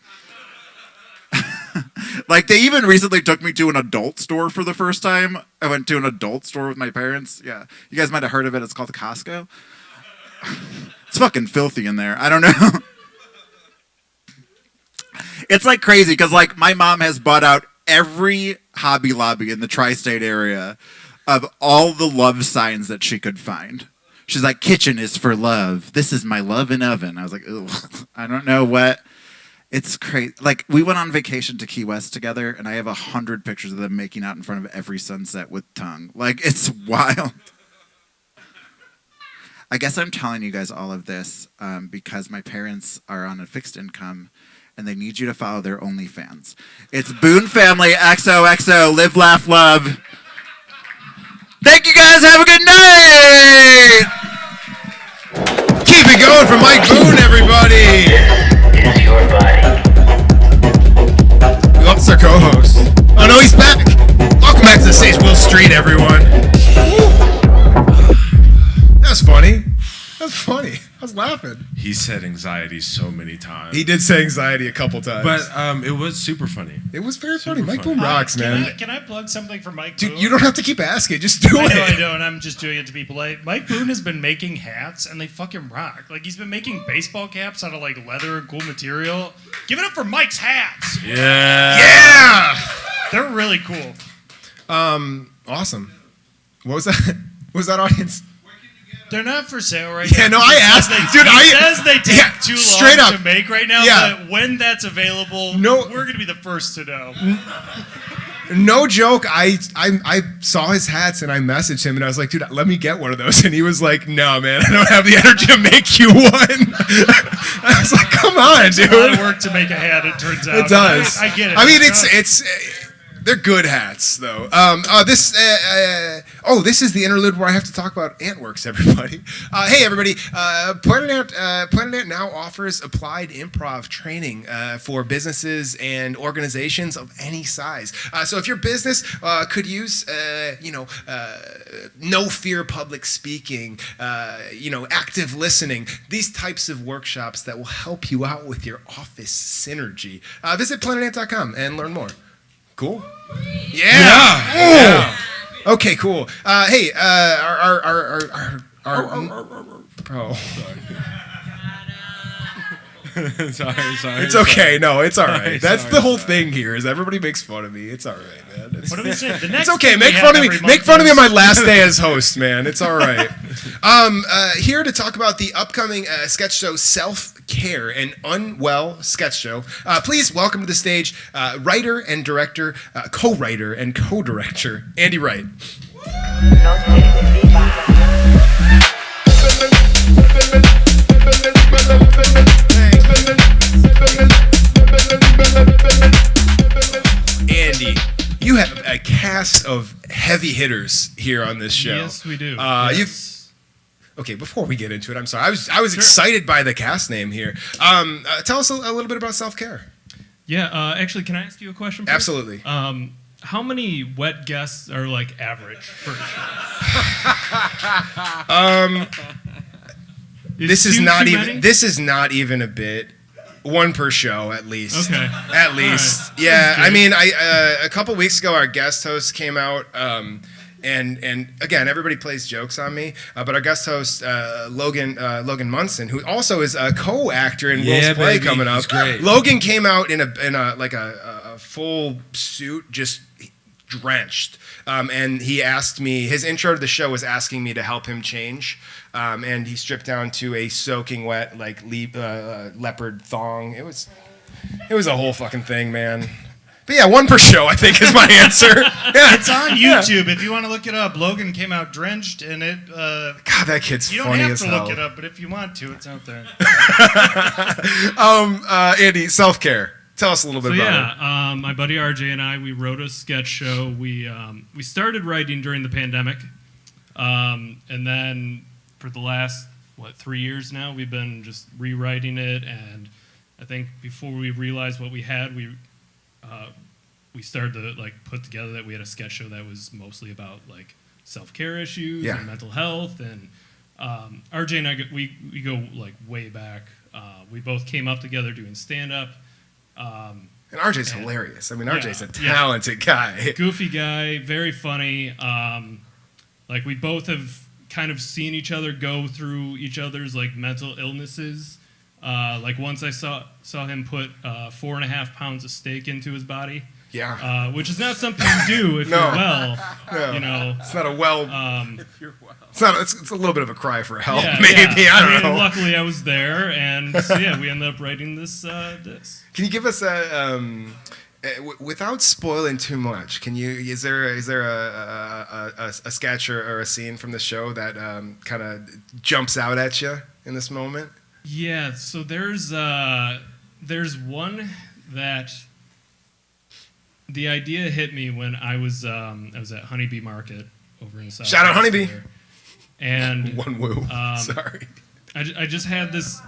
Like, they even recently took me to an adult store for the first time. I went to an adult store with my parents. Yeah, you guys might have heard of it. It's called Costco. It's fucking filthy in there. I don't know. It's like crazy because like my mom has bought out every Hobby Lobby in the tri-state area of all the love signs that she could find. She's like, kitchen is for love. This is my love and oven. I was like, ugh, I don't know what. It's crazy. Like, we went on vacation to Key West together, and I have 100 pictures of them making out in front of every sunset with tongue. Like, it's wild. I guess I'm telling you guys all of this because my parents are on a fixed income, and they need you to follow their OnlyFans. It's Boone Family XOXO Live, Laugh, Love. Thank you guys. Have a good night. Keep it going for Mike Boone, everybody. This is your body. Oh, it's our co-host. Oh no, he's back. Welcome back to the stage, Will Street, everyone. That was funny. That was funny. I was laughing. He said anxiety so many times. He did say anxiety a couple times. But it was super funny. It was very funny. Super Mike funny. Boone rocks, man. Can I plug something for Mike Dude, Boone? you don't have to keep asking. Just do it. I know, and I'm just doing it to be polite. Mike Boone has been making hats, and they fucking rock. Like, he's been making baseball caps out of, like, leather and cool material. Give it up for Mike's hats. Yeah. Yeah. They're really cool. Awesome. What was that? What was that, audience? They're not for sale right Yeah, now. no, I asked. Dude, He says they take too straight long up. to make right now, Yeah. but when that's available, No. we're going to be the first to know. No joke. I saw his hats and I messaged him and I was like, dude, let me get one of those. And he was like, no, man, I don't have the energy to make you one. I was like, come on, dude. It's a lot of work to make a hat, it turns out. It does. I get it. I mean, it's they're good hats, though. This is the interlude where I have to talk about Antworks, everybody. Hey, everybody. Planet Ant now offers applied improv training for businesses and organizations of any size. So if your business could use, no fear public speaking, active listening, these types of workshops that will help you out with your office synergy, visit planetant.com and learn more. Cool. Yeah. Okay, cool. Hey, bro. sorry. It's okay. No, it's all right. Sorry, That's sorry, the whole sorry. thing here. Is everybody makes fun of me. It's all right, man. What do we say? The next It's okay. thing Make we fun have of me. every Make month fun of me on is- my last day as host, man. It's all right. Here to talk about the upcoming sketch show Self-Care, an Unwell sketch show. Please welcome to the stage writer and director, co-writer and co-director, Andy Wright. Andy, you have a cast of heavy hitters here on this show. Yes, we do. Okay, before we get into it, I'm sorry. I was excited by the cast name here. Tell us a little bit about Self-Care. Yeah, actually, can I ask you a question first? Absolutely. how many wet guests are like average for a show? This is not even a bit. One per show, at least. Okay. At least. Right. Yeah. I mean, a couple weeks ago, our guest host came out, and again, everybody plays jokes on me, but our guest host, Logan Munson, who also is a co-actor in Will's Play coming up. He's great. Logan came out in a full suit, just drenched, and he asked me. His intro to the show was asking me to help him change. And he stripped down to a soaking wet leopard thong. It was a whole fucking thing, man. But yeah, one per show, I think, is my answer. Yeah. It's on YouTube if you want to look it up. Logan came out drenched, and it. God, that kid's you funny as hell. You don't have to look it up, but if you want to, it's out there. Andy, self-care. Tell us a little bit about it. My buddy RJ and I, we wrote a sketch show. We started writing during the pandemic, and then for the last 3 years now, we've been just rewriting it. And I think before we realized what we had, we started to put together that we had a sketch show that was mostly about self-care issues and mental health. And RJ and I, we go way back. We both came up together doing stand-up. And RJ's hilarious. I mean, RJ's a talented guy. Goofy guy, very funny. We both have kind of seen each other go through each other's mental illnesses. Once I saw him put 4.5 pounds of steak into his body. Yeah. Which is not something you do if you're well. No. You know. It's not a well. If you're well. It's a little bit of a cry for help, maybe. I don't know. Luckily, I was there, and so we ended up writing this. Can you give us without spoiling too much? Is there a sketch or a scene from the show that kind of jumps out at you in this moment? Yeah. So there's one that the idea hit me when I was at Honeybee Market over in South. Shout out Honeybee. And one woo. Sorry. I just had this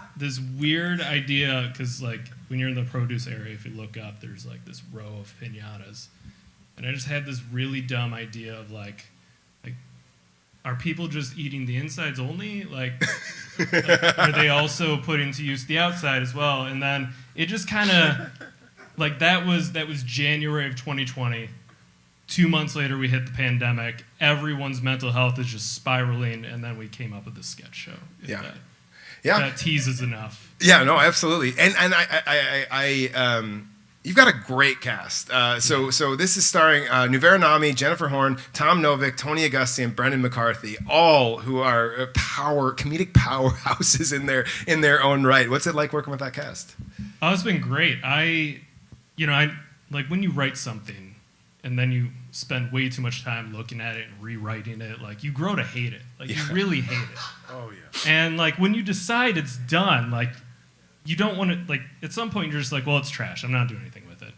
weird idea because when you're in the produce area, if you look up, there's this row of piñatas, and I just had this really dumb idea of are people just eating the insides only? Are they also putting to use the outside as well? And then it just kind of that was January of 2020. 2 months later, we hit the pandemic. Everyone's mental health is just spiraling, and then we came up with this sketch show. That teases enough. Yeah, no, absolutely. And I you've got a great cast. So this is starring Nuvera Nami, Jennifer Horn, Tom Novick, Tony Augusti, and Brendan McCarthy, all who are comedic powerhouses in their own right. What's it like working with that cast? Oh, it's been great. I when you write something and then you spend way too much time looking at it and rewriting it, you grow to hate it. You really hate it. Oh, yeah. And, when you decide it's done, you don't want to, at some point you're just well, it's trash. I'm not doing anything with it.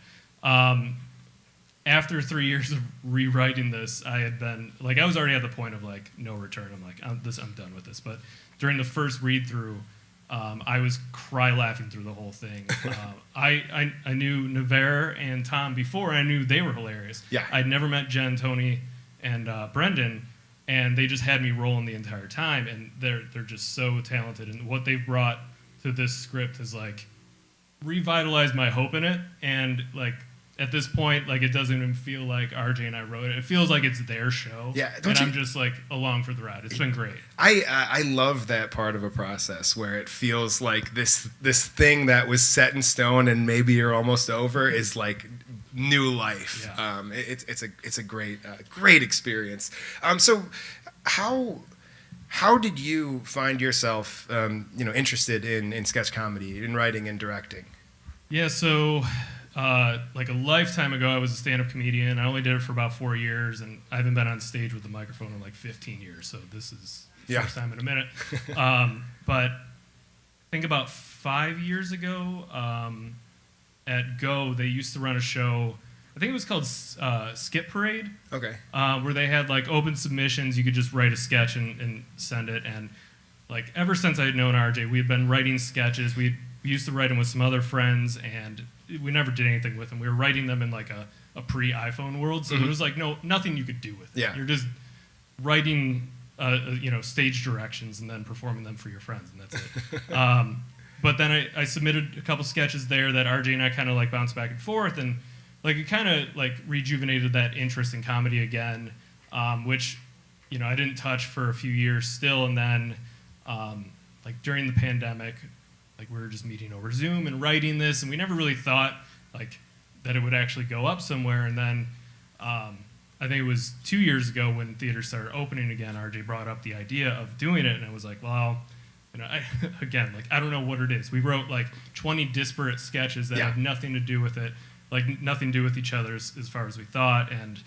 After 3 years of rewriting this, I had been, I was already at the point of, no return. I'm done with this. But during the first read-through, I was laughing through the whole thing. I knew Nevere and Tom before, and I knew they were hilarious. Yeah. I'd never met Jen, Tony, and Brendan, and they just had me rolling the entire time. And they're just so talented, and what they've brought to this script has revitalized my hope in it. And at this point, it doesn't even feel like RJ and I wrote it. It feels like it's their show. Yeah, I'm just along for the ride. It's been great. I love that part of a process where it feels like this thing that was set in stone and maybe you're almost over is new life. Yeah. It's a great experience. So how did you find yourself interested in sketch comedy, in writing and directing? Yeah, so a lifetime ago, I was a stand-up comedian. I only did it for about 4 years, and I haven't been on stage with the microphone in 15 years, so this is the first time in a minute. But I think about 5 years ago at Go, they used to run a show, I think it was called Skip Parade. Okay. Where they had open submissions. You could just write a sketch and send it. And ever since I had known RJ, we had been writing sketches. We used to write them with some other friends, and we never did anything with them. We were writing them in a a pre-iPhone world, so there was like nothing you could do with it. Yeah. You're just writing stage directions and then performing them for your friends, and that's it. But then I submitted a couple sketches there that RJ and I kind of like bounced back and forth, and like it kind of like rejuvenated that interest in comedy again, which I didn't touch for a few years still, and then like during the pandemic, like we were just meeting over Zoom and writing this, and we never really thought like that it would actually go up somewhere, and then I think it was 2 years ago when theaters started opening again, RJ brought up the idea of doing it, and I was like, well, I don't know what it is. We wrote like 20 disparate sketches that have nothing to do with it, like nothing to do with each other as far as we thought, and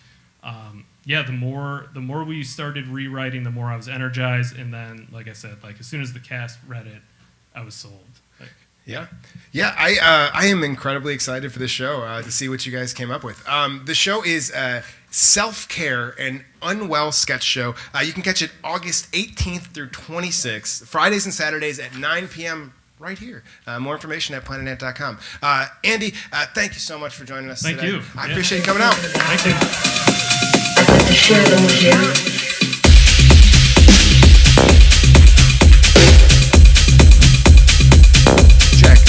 the more we started rewriting, the more I was energized, and then, like I said, like as soon as the cast read it, I was sold. Like, I am incredibly excited for this show to see what you guys came up with. The show is Self-Care, an Unwell sketch show. You can catch it August 18th through 26th, Fridays and Saturdays at 9 p.m. right here. More information at planetant.com. Andy, thank you so much for joining us today. Thank you. I appreciate you coming out. Thank you.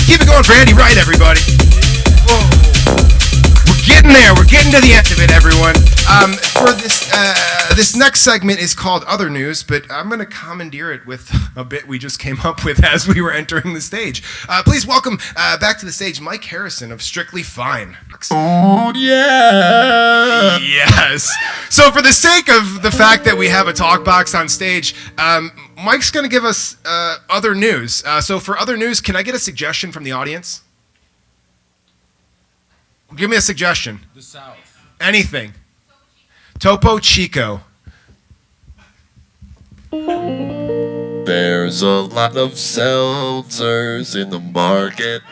Keep it going for Andy Wright, everybody. Whoa. We're getting there. We're getting to the end of it, everyone. For this next segment is called Other News, but I'm going to commandeer it with a bit we just came up with as we were entering the stage. Please welcome back to the stage Mike Harrison of Strictly Fine. Oh, yeah. Yes. So for the sake of the fact that we have a talk box on stage, Mike's going to give us other news. So for other news, can I get a suggestion from the audience? Give me a suggestion. The South. Anything. Topo Chico. There's a lot of seltzers in the market,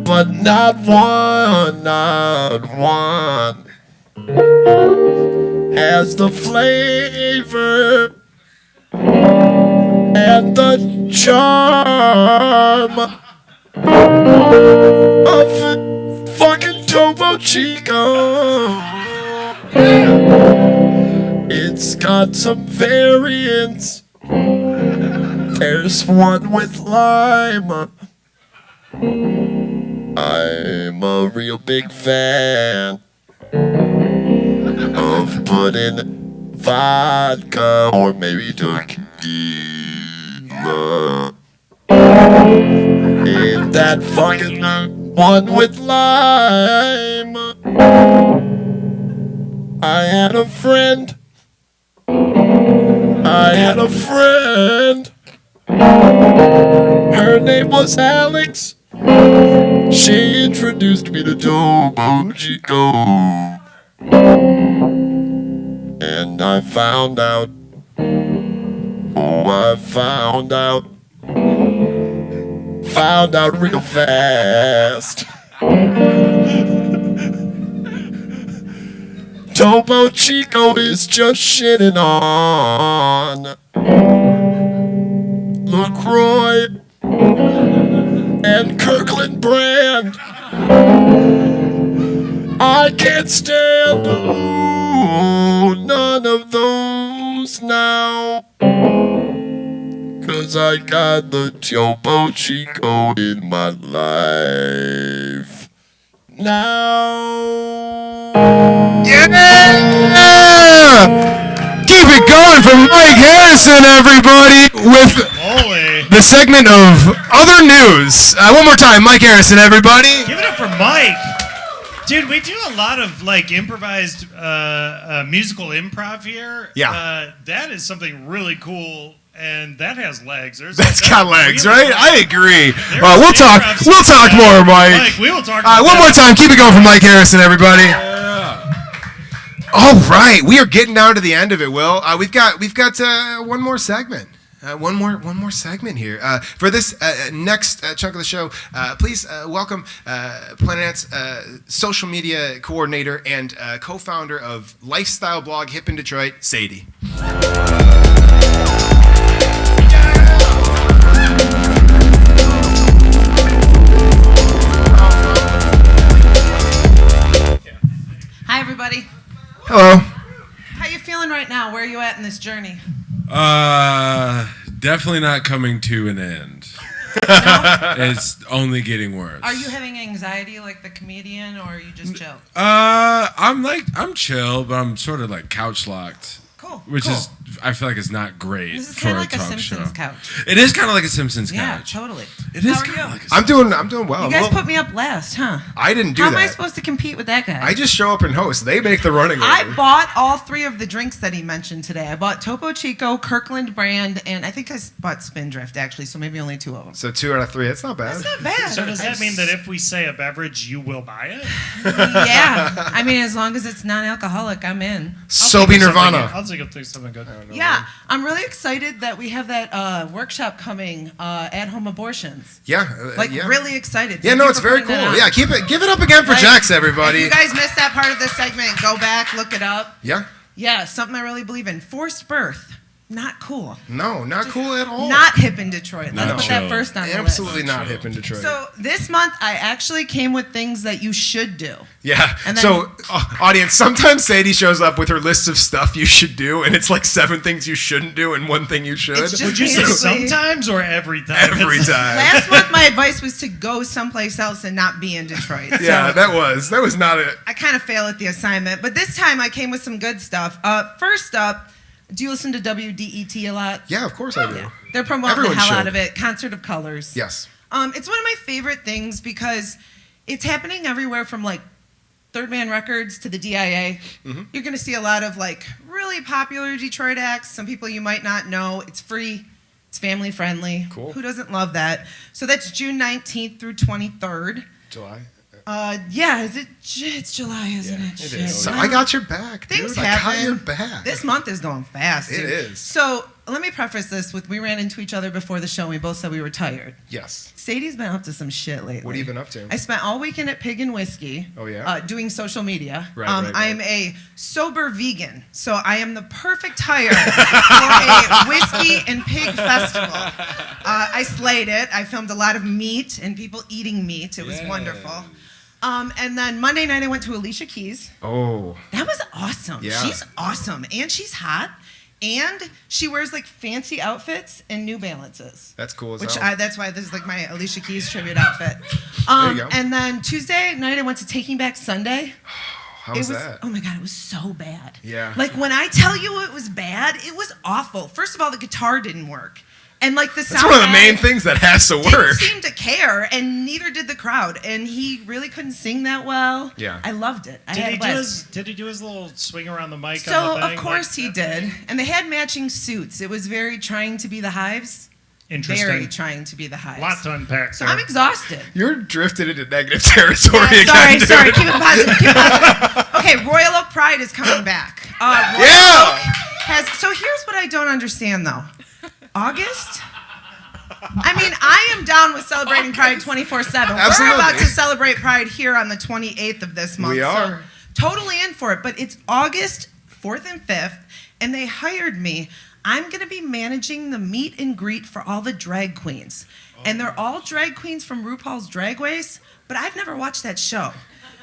but not one has the flavor and the charm of fucking Topo Chico. It's got some variants. There's one with lime. I'm a real big fan of putting vodka or maybe tequila in that fucking one with lime. I had a friend. Her name was Alex. She introduced me to Topo Chico. And I found out. Found out real fast. Topo Chico is just shitting on LaCroix and Kirkland brand. I can't stand none of those now, 'cause I got the Topo Chico in my life now. Yeah! Keep it going for Mike Harrison, everybody, with the segment of Other News. One more time, Mike Harrison, everybody. Give it up for Mike. Dude, we do a lot of like improvised musical improv here. Yeah. That is something really cool. And that has legs. That's got legs, really right? I agree. We'll talk more, Mike. Mike, we will talk one more time. Keep it going for Mike Harrison, everybody. All right, we are getting down to the end of it, Will. We've got one more segment. One more segment here. For this next chunk of the show, please welcome Planet's social media coordinator and co-founder of lifestyle blog Hip in Detroit, Sadie. Hello. How you feeling right now? Where are you at in this journey? Definitely not coming to an end. No? It's only getting worse. Are you having anxiety like the comedian, or are you just chill? I'm chill, but I'm sort of like couch locked. Cool. Which cool. is, I feel like it's not great This is for kind a of like a talk Simpsons show. couch. It is kind of like a Simpsons Yeah, couch. totally. It is How are kinda you? like a I'm doing well. You guys Well, put me up last, huh? I didn't do How that. am I supposed to compete with that guy? I just show up and host. They make the running I order. bought all 3 of the drinks that he mentioned today. I bought Topo Chico, Kirkland brand, and I think I bought Spindrift actually, so maybe only 2 of them. So 2 out of 3. That's not bad. That's not bad. So does that mean that if we say a beverage, you will buy it? Yeah. I mean, as long as it's non-alcoholic, I'm in. Sobe Nirvana. I'll take something good. Yeah, I'm really excited that we have that workshop coming, at-home abortions. Yeah. Like, really excited. Yeah, Thank no, you it's for very putting cool. that on. Yeah, give it up again for Like, Jax, everybody. If you guys missed that part of this segment, go back, look it up. Yeah. Yeah, something I really believe in. Forced birth. Not cool. No, not cool at all. Not hip in Detroit. Let's put that chill. first on the Absolutely list. not hip in Detroit. So this month, I actually came with things that you should do. Yeah. And then- So, audience, sometimes Sadie shows up with her list of stuff you should do, and it's like 7 things you shouldn't do and 1 thing you should. It's just Would you say basically- sometimes or every time? Every time. Last month, my advice was to go someplace else and not be in Detroit. Yeah, So that was not it. I kind of failed at the assignment, but this time I came with some good stuff. First up, do you listen to WDET a lot? Yeah, of course I do. They're promoting Everyone the hell should. out of it. Concert of Colors. Yes. It's one of my favorite things because it's happening everywhere from like Third Man Records to the DIA. Mm-hmm. You're going to see a lot of like really popular Detroit acts, some people you might not know. It's free. It's family friendly. Cool. Who doesn't love that? So that's June 19th through 23rd. July. Yeah, it's July, isn't it? It Shit. is. So I got your back, Things dude. I got happen. your back. This month is going fast. It dude. is. So let me preface this with we ran into each other before the show and we both said we were tired. Yes. Sadie's been up to some shit lately. What have you been up to? I spent all weekend at Pig and Whiskey. Oh, yeah? Doing social media. Right. I am a sober vegan, so I am the perfect hire for a whiskey and pig festival. I slayed it. I filmed a lot of meat and people eating meat. It was wonderful. And then Monday night I went to Alicia Keys. Oh. That was awesome. Yeah. She's awesome. And she's hot. And she wears like fancy outfits and New Balances. That's cool as Which hell. that's why this is like my Alicia Keys tribute outfit. There you go. And then Tuesday night I went to Taking Back Sunday. How was that? Oh my God, it was so bad. Yeah. Like when I tell you it was bad, it was awful. First of all, the guitar didn't work. And like the sound That's one of the guy main things that has to didn't work. seem to care, and neither did the crowd. And he really couldn't sing that well. Yeah. I loved it. I Did had he, a do blast. did he do his little swing around the mic So on the thing? of course he did, and they had matching suits. It was very trying to be the Hives. Interesting. Very trying to be the Hives. Lot to unpack So there. I'm exhausted. You're drifted into negative territory Yeah, again, dude. sorry. Keep it positive. Keep it positive. Okay, Royal Oak Pride is coming back. Royal Yeah. Oak so here's what I don't understand though. August? I mean, I am down with celebrating Pride 24/7. We're Absolutely. about to celebrate Pride here on the 28th of this month. We are. So totally in for it, but it's August 4th and 5th, and they hired me. I'm going to be managing the meet and greet for all the drag queens. And they're all drag queens from RuPaul's Drag Race, but I've never watched that show.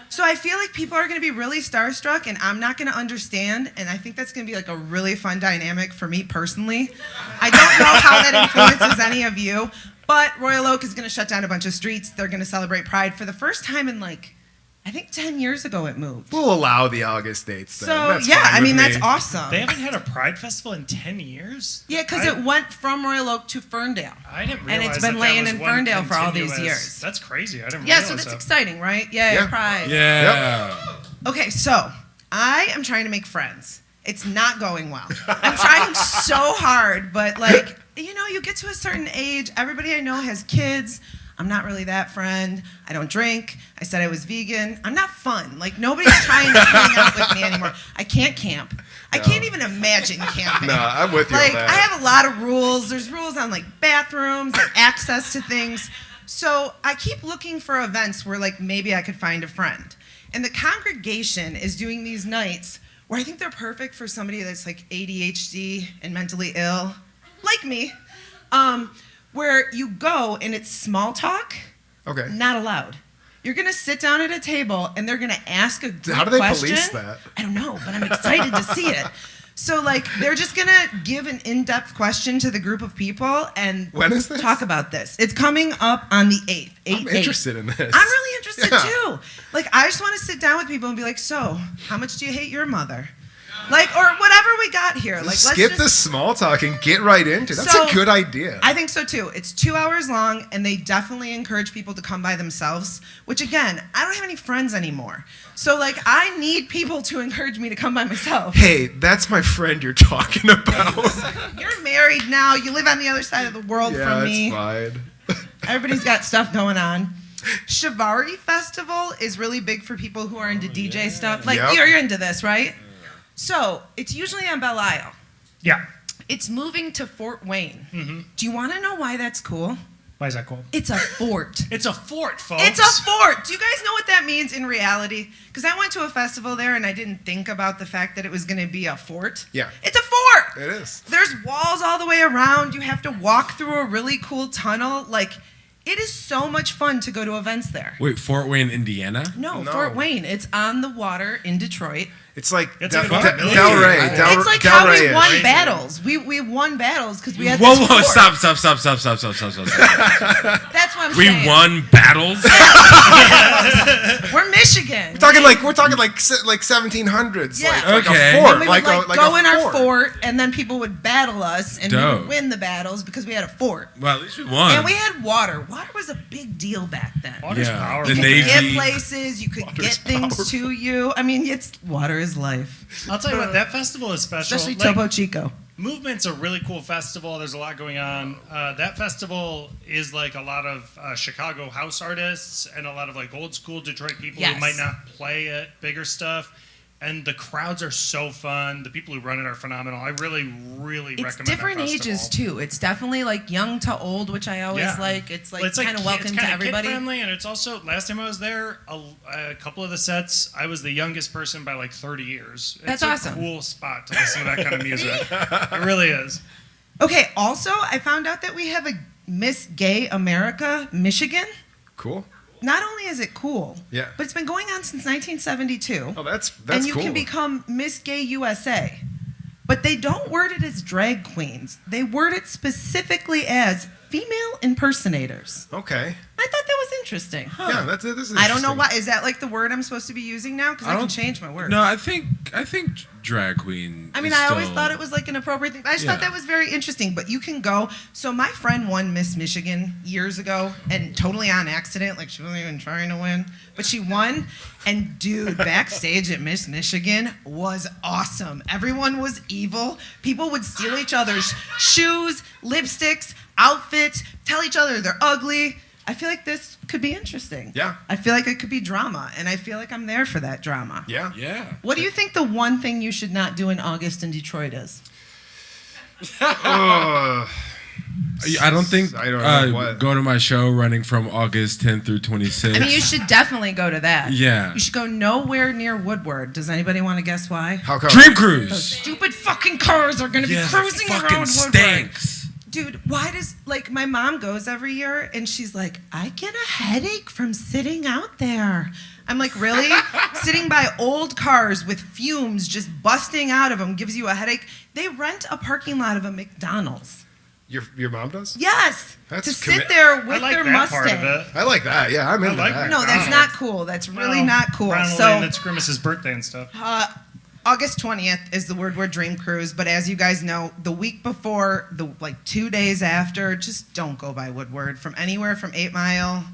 So I feel like people are going to be really starstruck, and I'm not going to understand, and I think that's going to be like a really fun dynamic for me personally. I don't know how that influences any of you, but Royal Oak is going to shut down a bunch of streets. They're going to celebrate Pride for the first time in like, I think 10 years ago it moved. We'll allow the August dates then. So That's yeah, fine I mean, with that's me. awesome. They haven't had a Pride festival in 10 years? Yeah, because it went from Royal Oak to Ferndale. I didn't And realize it's been that laying was in one Ferndale for all these continuous- years. That's crazy. I didn't Yeah, realize so that's that. exciting, right? Yay, Yeah. Pride. Yeah. Okay, so I am trying to make friends. It's not going well. I'm trying so hard, but like, you know, you get to a certain age, everybody I know has kids. I'm not really that friend. I don't drink. I said I was vegan. I'm not fun. Like, nobody's trying to hang out with me anymore. I can't camp. I can't even imagine camping. No, I'm with you on Like, that. I have a lot of rules. There's rules on, like, bathrooms and access to things. So I keep looking for events where, like, maybe I could find a friend. And the congregation is doing these nights where I think they're perfect for somebody that's, like, ADHD and mentally ill, like me. Where you go and it's small talk, Okay. not allowed. You're going to sit down at a table, and they're going to ask a great How do they question. police that? I don't know, but I'm excited to see it. So, like, they're just going to give an in-depth question to the group of people and When is this? talk about this. It's coming up on the 8th. I'm interested in this. I'm really interested, too. Like, I just want to sit down with people and be like, so, how much do you hate your mother? Like, or whatever we got here. Like, let's skip just, the small talk and get right into it. That's So, a good idea. I think so too. It's 2 hours long, and they definitely encourage people to come by themselves, which again, I don't have any friends anymore. So, like, I need people to encourage me to come by myself. Hey, that's my friend you're talking about. You're married now. You live on the other side of the world from me. Yeah, that's fine. Everybody's got stuff going on. Shivari Festival is really big for people who are into DJ stuff. Like, Yep. you're into this, right? So, it's usually on Belle Isle. Yeah. It's moving to Fort Wayne. Mm-hmm. Do you want to know why that's cool? Why is that cool? It's a fort. It's a fort, folks. It's a fort. Do you guys know what that means in reality? Because I went to a festival there and I didn't think about the fact that it was going to be a fort. Yeah. It's a fort. It is. There's walls all the way around. You have to walk through a really cool tunnel. Like, it is so much fun to go to events there. Wait, Fort Wayne, Indiana? No, No. Fort Wayne. It's on the water in Detroit. It's like It's Del like a million. Rey. It's like Del how Rey we is. won battles. We won battles because we had Whoa, this whoa, fort. stop. That's what I'm We saying. won battles? We're Michigan. We're talking like 1700s. Yeah. Like Okay. a fort. And we would like go a in our fort, and then people would battle us, and we Dope. would win the battles because we had a fort. Well, at least we won. And we had water. Water was a big deal back then. Water's Yeah. powerful. The You could Navy. get places, you could Water's get things to you. I mean, water is life. I'll tell you what, that festival is special. Especially Like, Topo Chico. Movement's a really cool festival. There's a lot going on. That festival is like a lot of Chicago house artists and a lot of like old school Detroit people Yes. who might not play at bigger stuff. And the crowds are so fun. The people who run it are phenomenal. I really, really It's recommend different that ages festival. too. It's definitely like young to old, which I always Yeah. like. It's like Well, kind of kid- welcome it's to kinda everybody. kid-friendly, and it's also, last time I was there, a couple of the sets, I was the youngest person by like 30 years. That's it's awesome. a cool spot to listen to that kind of music. It really is. Okay, also, I found out that we have a Miss Gay America, Michigan. Cool. Not only is it cool, Yeah. but it's been going on since 1972. Oh, that's and you cool. can become Miss Gay USA. But they don't word it as drag queens. They word it specifically as female impersonators. Okay. I thought that was interesting. Huh. Yeah, this is I don't know interesting. why. Is that like the word I'm supposed to be using now? Because I can don't- change my word. No, I think drag queen. I mean, is I always still- thought it was like an appropriate thing. I just thought Yeah. that was very interesting. But you can go. So my friend won Miss Michigan years ago, and totally on accident. Like she wasn't even trying to win, but she won. And dude, backstage at Miss Michigan was awesome. Everyone was evil. People would steal each other's shoes, lipsticks, outfits, tell each other they're ugly. I feel like this could be interesting. Yeah. I feel like it could be drama, and I feel like I'm there for that drama. Yeah. Yeah. What do you think the one thing you should not do in August in Detroit is? I don't think. I don't know what. Go to my show running from August 10th through 26th. I mean, you should definitely go to that. Yeah. You should go nowhere near Woodward. Does anybody want to guess why? How come? Dream Those Cruise. stupid fucking cars are going to be cruising fucking around Woodward. stinks. Dude, why does, like, my mom goes every year and she's like, I get a headache from sitting out there. I'm like, really? Sitting by old cars with fumes just busting out of them gives you a headache? They rent a parking lot of a McDonald's. Your mom does? Yes. That's to commi- sit there I with like their that Mustang. part of it. I like that. Yeah, I'm into like that. No, that's not cool. That's really not cool. Ronald So, Lane, that's Grimace's birthday and stuff. August 20th is the Woodward Dream Cruise, but as you guys know, the week before, like 2 days after, just don't go by Woodward from anywhere from 8 Mile.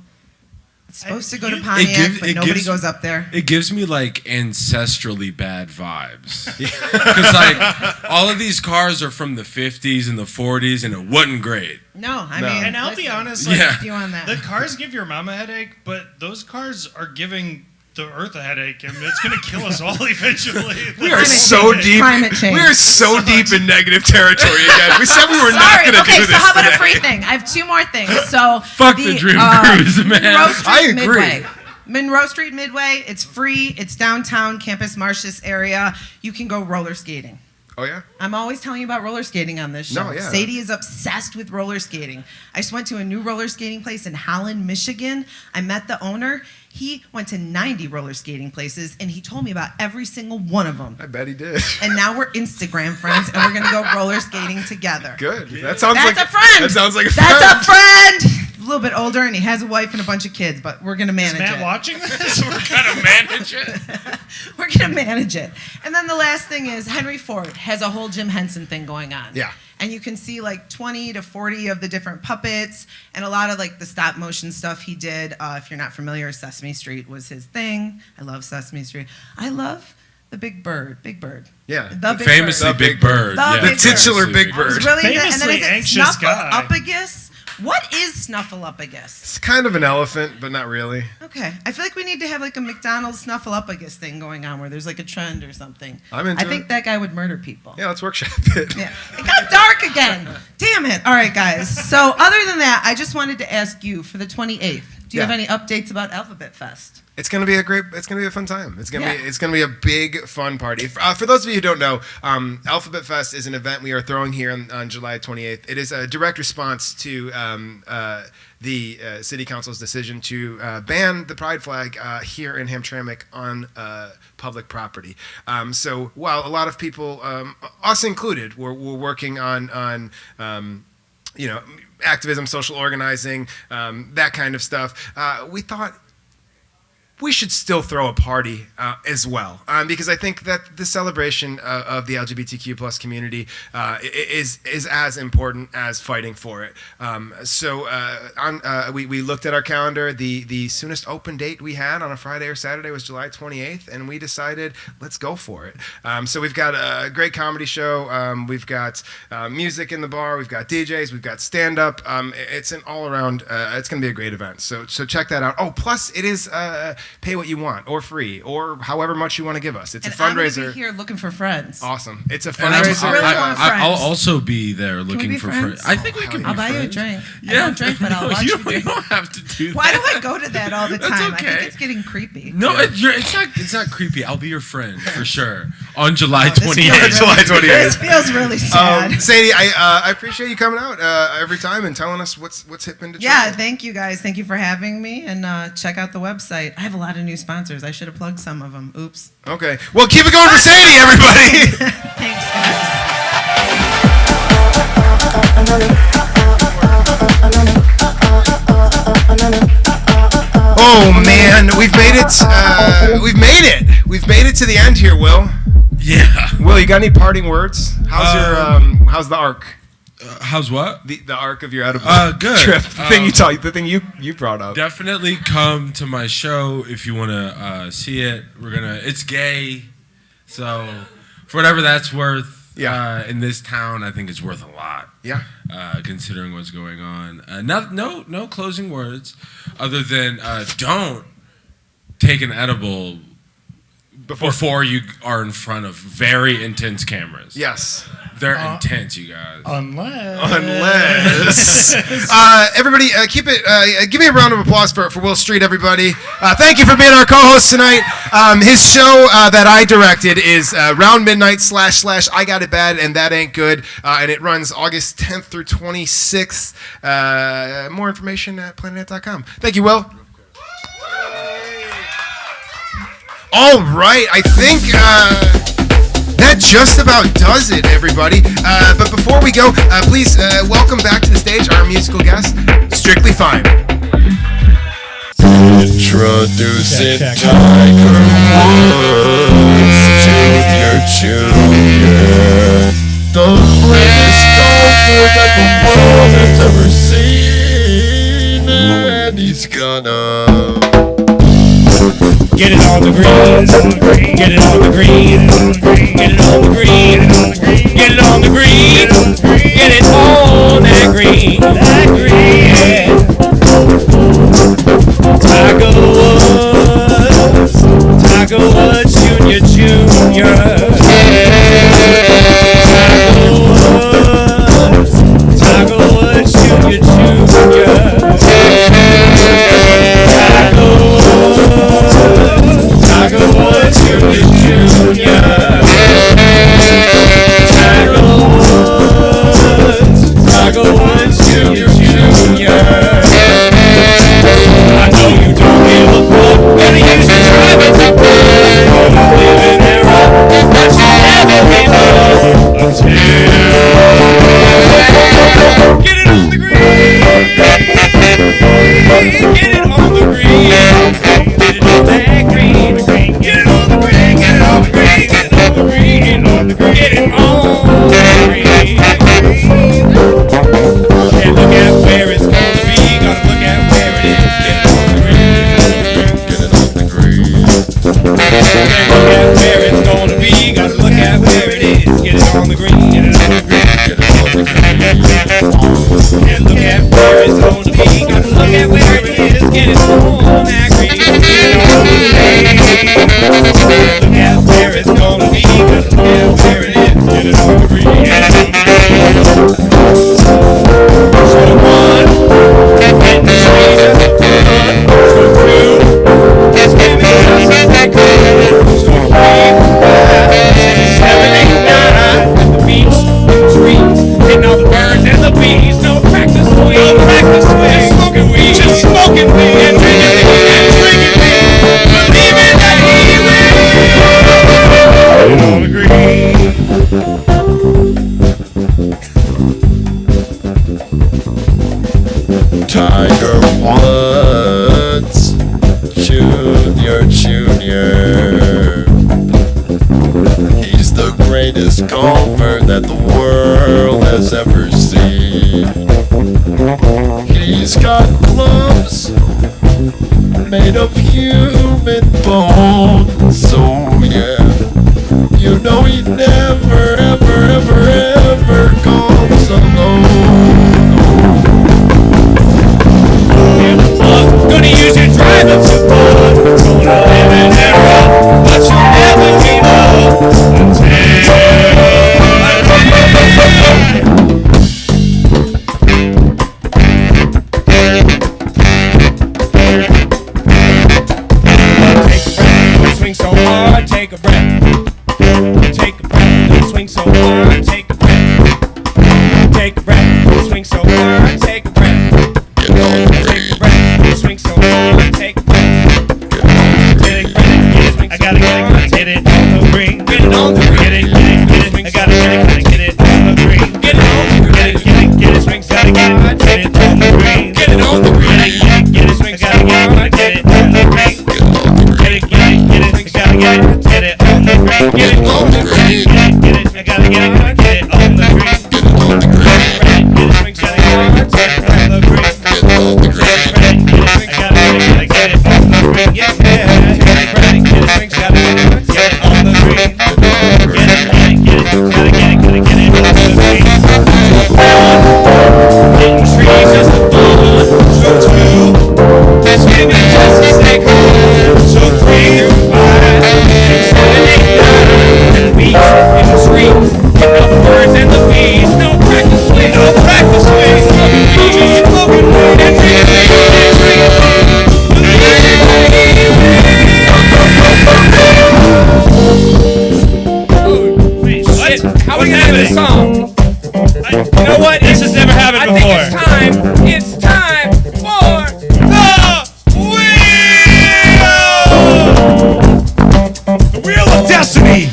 It's supposed to go to Pontiac, but nobody goes up there. It gives me like ancestrally bad vibes. Because like all of these cars are from the 50s and the 40s, and it wasn't great. No, I mean, And I'll be listen, honest, Yeah. like, you on that. the cars give your mom a headache, but those cars are giving the Earth a headache, and it's going to kill us all eventually. We are so deep. Climate change. We are so deep in negative territory again. We said we were not Sorry. going to Okay, do so this how about today. a free thing? I have 2 more things. So Fuck the Dream Cruise, man. Monroe Street I agree. Midway. Monroe Street Midway. It's free. It's downtown Campus Martius area. You can go roller skating. Oh, yeah? I'm always telling you about roller skating on this show. No, yeah. Sadie is obsessed with roller skating. I just went to a new roller skating place in Holland, Michigan. I met the owner. He went to 90 roller skating places, and he told me about every single one of them. I bet he did. And now we're Instagram friends, and we're going to go roller skating together. Good. That's a friend. That sounds like a friend. That's a friend. A little bit older, and he has a wife and a bunch of kids, but we're going to manage it. Is Matt watching this? We're gonna manage it. We're going to manage it. And then the last thing is Henry Ford has a whole Jim Henson thing going on. Yeah. And you can see like 20 to 40 of the different puppets and a lot of like the stop motion stuff he did. If you're not familiar, Sesame Street was his thing. I love Sesame Street. I love the Big Bird. Big Bird. Yeah. The Big Famously Bird. Big Bird. The titular Big I was Bird. really into, and then Famously is it anxious guy. Snuffleupagus? What is Snuffleupagus? It's kind of an elephant, but not really. Okay, I feel like we need to have like a McDonald's Snuffleupagus thing going on where there's like a trend or something. I'm into I think that guy would murder people. Yeah, let's workshop it. Yeah, it got dark again. Damn it! All right, guys. So other than that, I just wanted to ask you for the 28th. Do you have any updates about Alphabet Fest? It's gonna be a fun time. It's gonna Yeah. be a big fun party. For those of you who don't know, Alphabet Fest is an event we are throwing here on July 28th. It is a direct response to the City Council's decision to ban the Pride flag here in Hamtramck on public property. So while a lot of people, us included, were working on activism, social organizing, that kind of stuff, we thought we should still throw a party as well, because I think that the celebration of the LGBTQ plus community is as important as fighting for it. We looked at our calendar. The soonest open date we had on a Friday or Saturday was July 28th, and we decided let's go for it. So we've got a great comedy show. We've got music in the bar. We've got DJs. We've got stand-up. It's an all-around. It's going to be a great event. So check that out. Oh, plus it is. Pay what you want, or free, or however much you want to give us. It's and a fundraiser. I'm gonna be here looking for friends. Awesome. It's a I just fundraiser. really want friends. I'll also be there Can we looking be for friends? friends. I think we can. I'll be buy you a friends. drink. Yeah. I don't drink, but I'll watch you You drink. don't have to do that. Why do I go to that all the That's time? I okay. think it's getting creepy. No, it's not creepy. I'll be your friend for sure on July This feels 28th. really- July 28th. This feels really sad. Sadie, I appreciate you coming out every time and telling us what's hip in Detroit. Yeah, thank you guys. Thank you for having me, and check out the website. I have a lot of new sponsors. I should have plugged some of them. Oops. Okay. Well, keep it going for Sadie, everybody. Thanks, guys. Oh man, we've made it. We've made it to the end here, Will. Yeah. Will, you got any parting words? How's the arc? How's what? The arc of your edible good. trip. The thing you brought up. Definitely come to my show if you want to see it. It's gay, so for whatever that's worth. Yeah. In this town, I think it's worth a lot. Yeah. Considering what's going on. No closing words, other than don't take an edible before you are in front of very intense cameras. Yes. They're intense, you guys. Unless. Everybody, keep it. Give me a round of applause for Will Street, everybody. Thank you for being our co-host tonight. His show that I directed is Round Midnight / I Got It Bad and That Ain't Good, and it runs August 10th through 26th. More information at planet.com. Thank you, Will. All right, I think that just about does it, everybody. But before we go, please welcome back to the stage our musical guest, Strictly Fine. Introducing Tiger Woods, Junior. The greatest golfer that the world has ever seen, and he's gonna Get it on the green, get it on the green, get it on the green, get it on the green, get it on that green, yeah. Tiger Woods, Junior. Tiger Woods, Junior. Tiger Woods, Junior. And look at where it's going to be. Gotta look at where it is. Get it on that green. Get on the green. Look at where it's going to be. Gotta look at where it is. Get it on the green. Stroke 1. And the trees is the fun. Stroke 2. It's giving us a second. Stroke 3. 5. 6. 7. 8. 9. At the beach, in the trees, hitting all the birds and the bees. No practice swing, no practice swing. Just smoking weed, just smoking weed and drinking weed and drinking weed. Believing that he will. On the green. Tiger Woods, Junior. He's the greatest golfer that the world has ever seen. He's got clubs made of human bones. So yeah, you know he never, ever golfs alone. Gonna use your driver to pull. Gonna live in that rock, but you'll never give up swing so hard, take a breath. Take a breath, don't swing so hard, take a breath. Take a breath, don't swing so hard, take a breath. Take a breath, don't swing so hard, take a breath. Take a breath, I gotta get it on the green. Get it on the green. Get it. I gotta get it on the green. Get it on the green. Get it, swing, gotta get it on the green. Get it on the green. Get it, swing, gotta get it on the green. Get it, gotta get it on the green. Get it on the green. Get it, I gotta get it on the green. Get it on the green. Get it, swing, gotta get it on the green. Get it on the green. Get it, swing, gotta get it on the green. Yeah, get it, swing, gotta get it on the green. Get it, gotta get it on the green. Hitting trees just for fun. Stroke 2. Swimming just to stay cool. Stroke 3 through 5. 6, 7, 8, 9. And the beats in the streets. Hitting up the birds and the bees. No practice swing. No practice swing. Smoking weed. Just smoking weed and drinking weed and drinking weed. How are we gonna do this song? You know what? This has never happened before. It's time for the wheel! The Wheel of Destiny!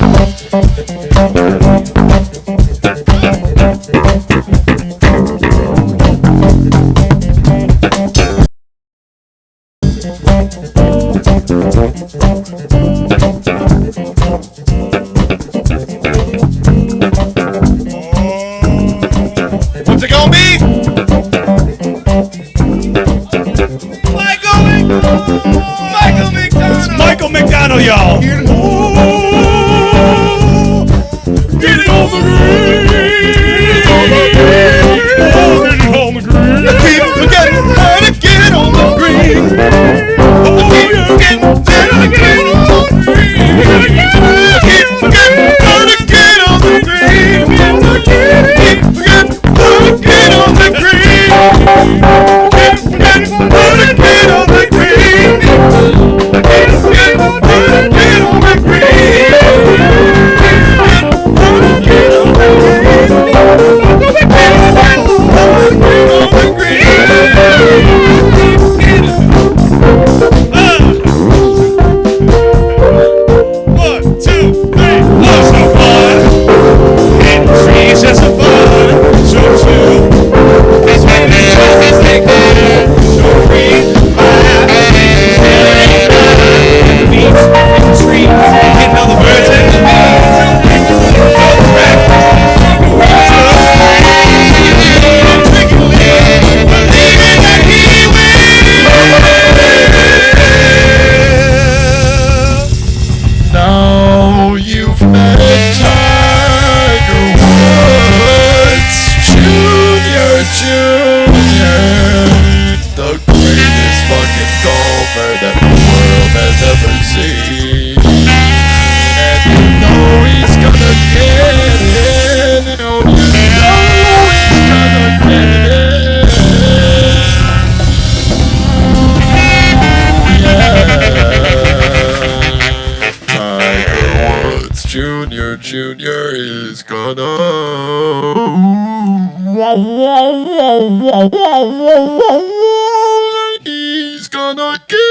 What's it gonna be? Michael McDonald! It's Michael McDonald, y'all! Get it on the green! Get it on the green! People forget how to get it on the green! Oh, yeah! Get it on the green! Jr., the greatest fucking golfer that the world has ever seen. And you know he's gonna get it. And you know he's gonna get it. Yeah. Tiger Woods Jr. is gonna. He's gonna get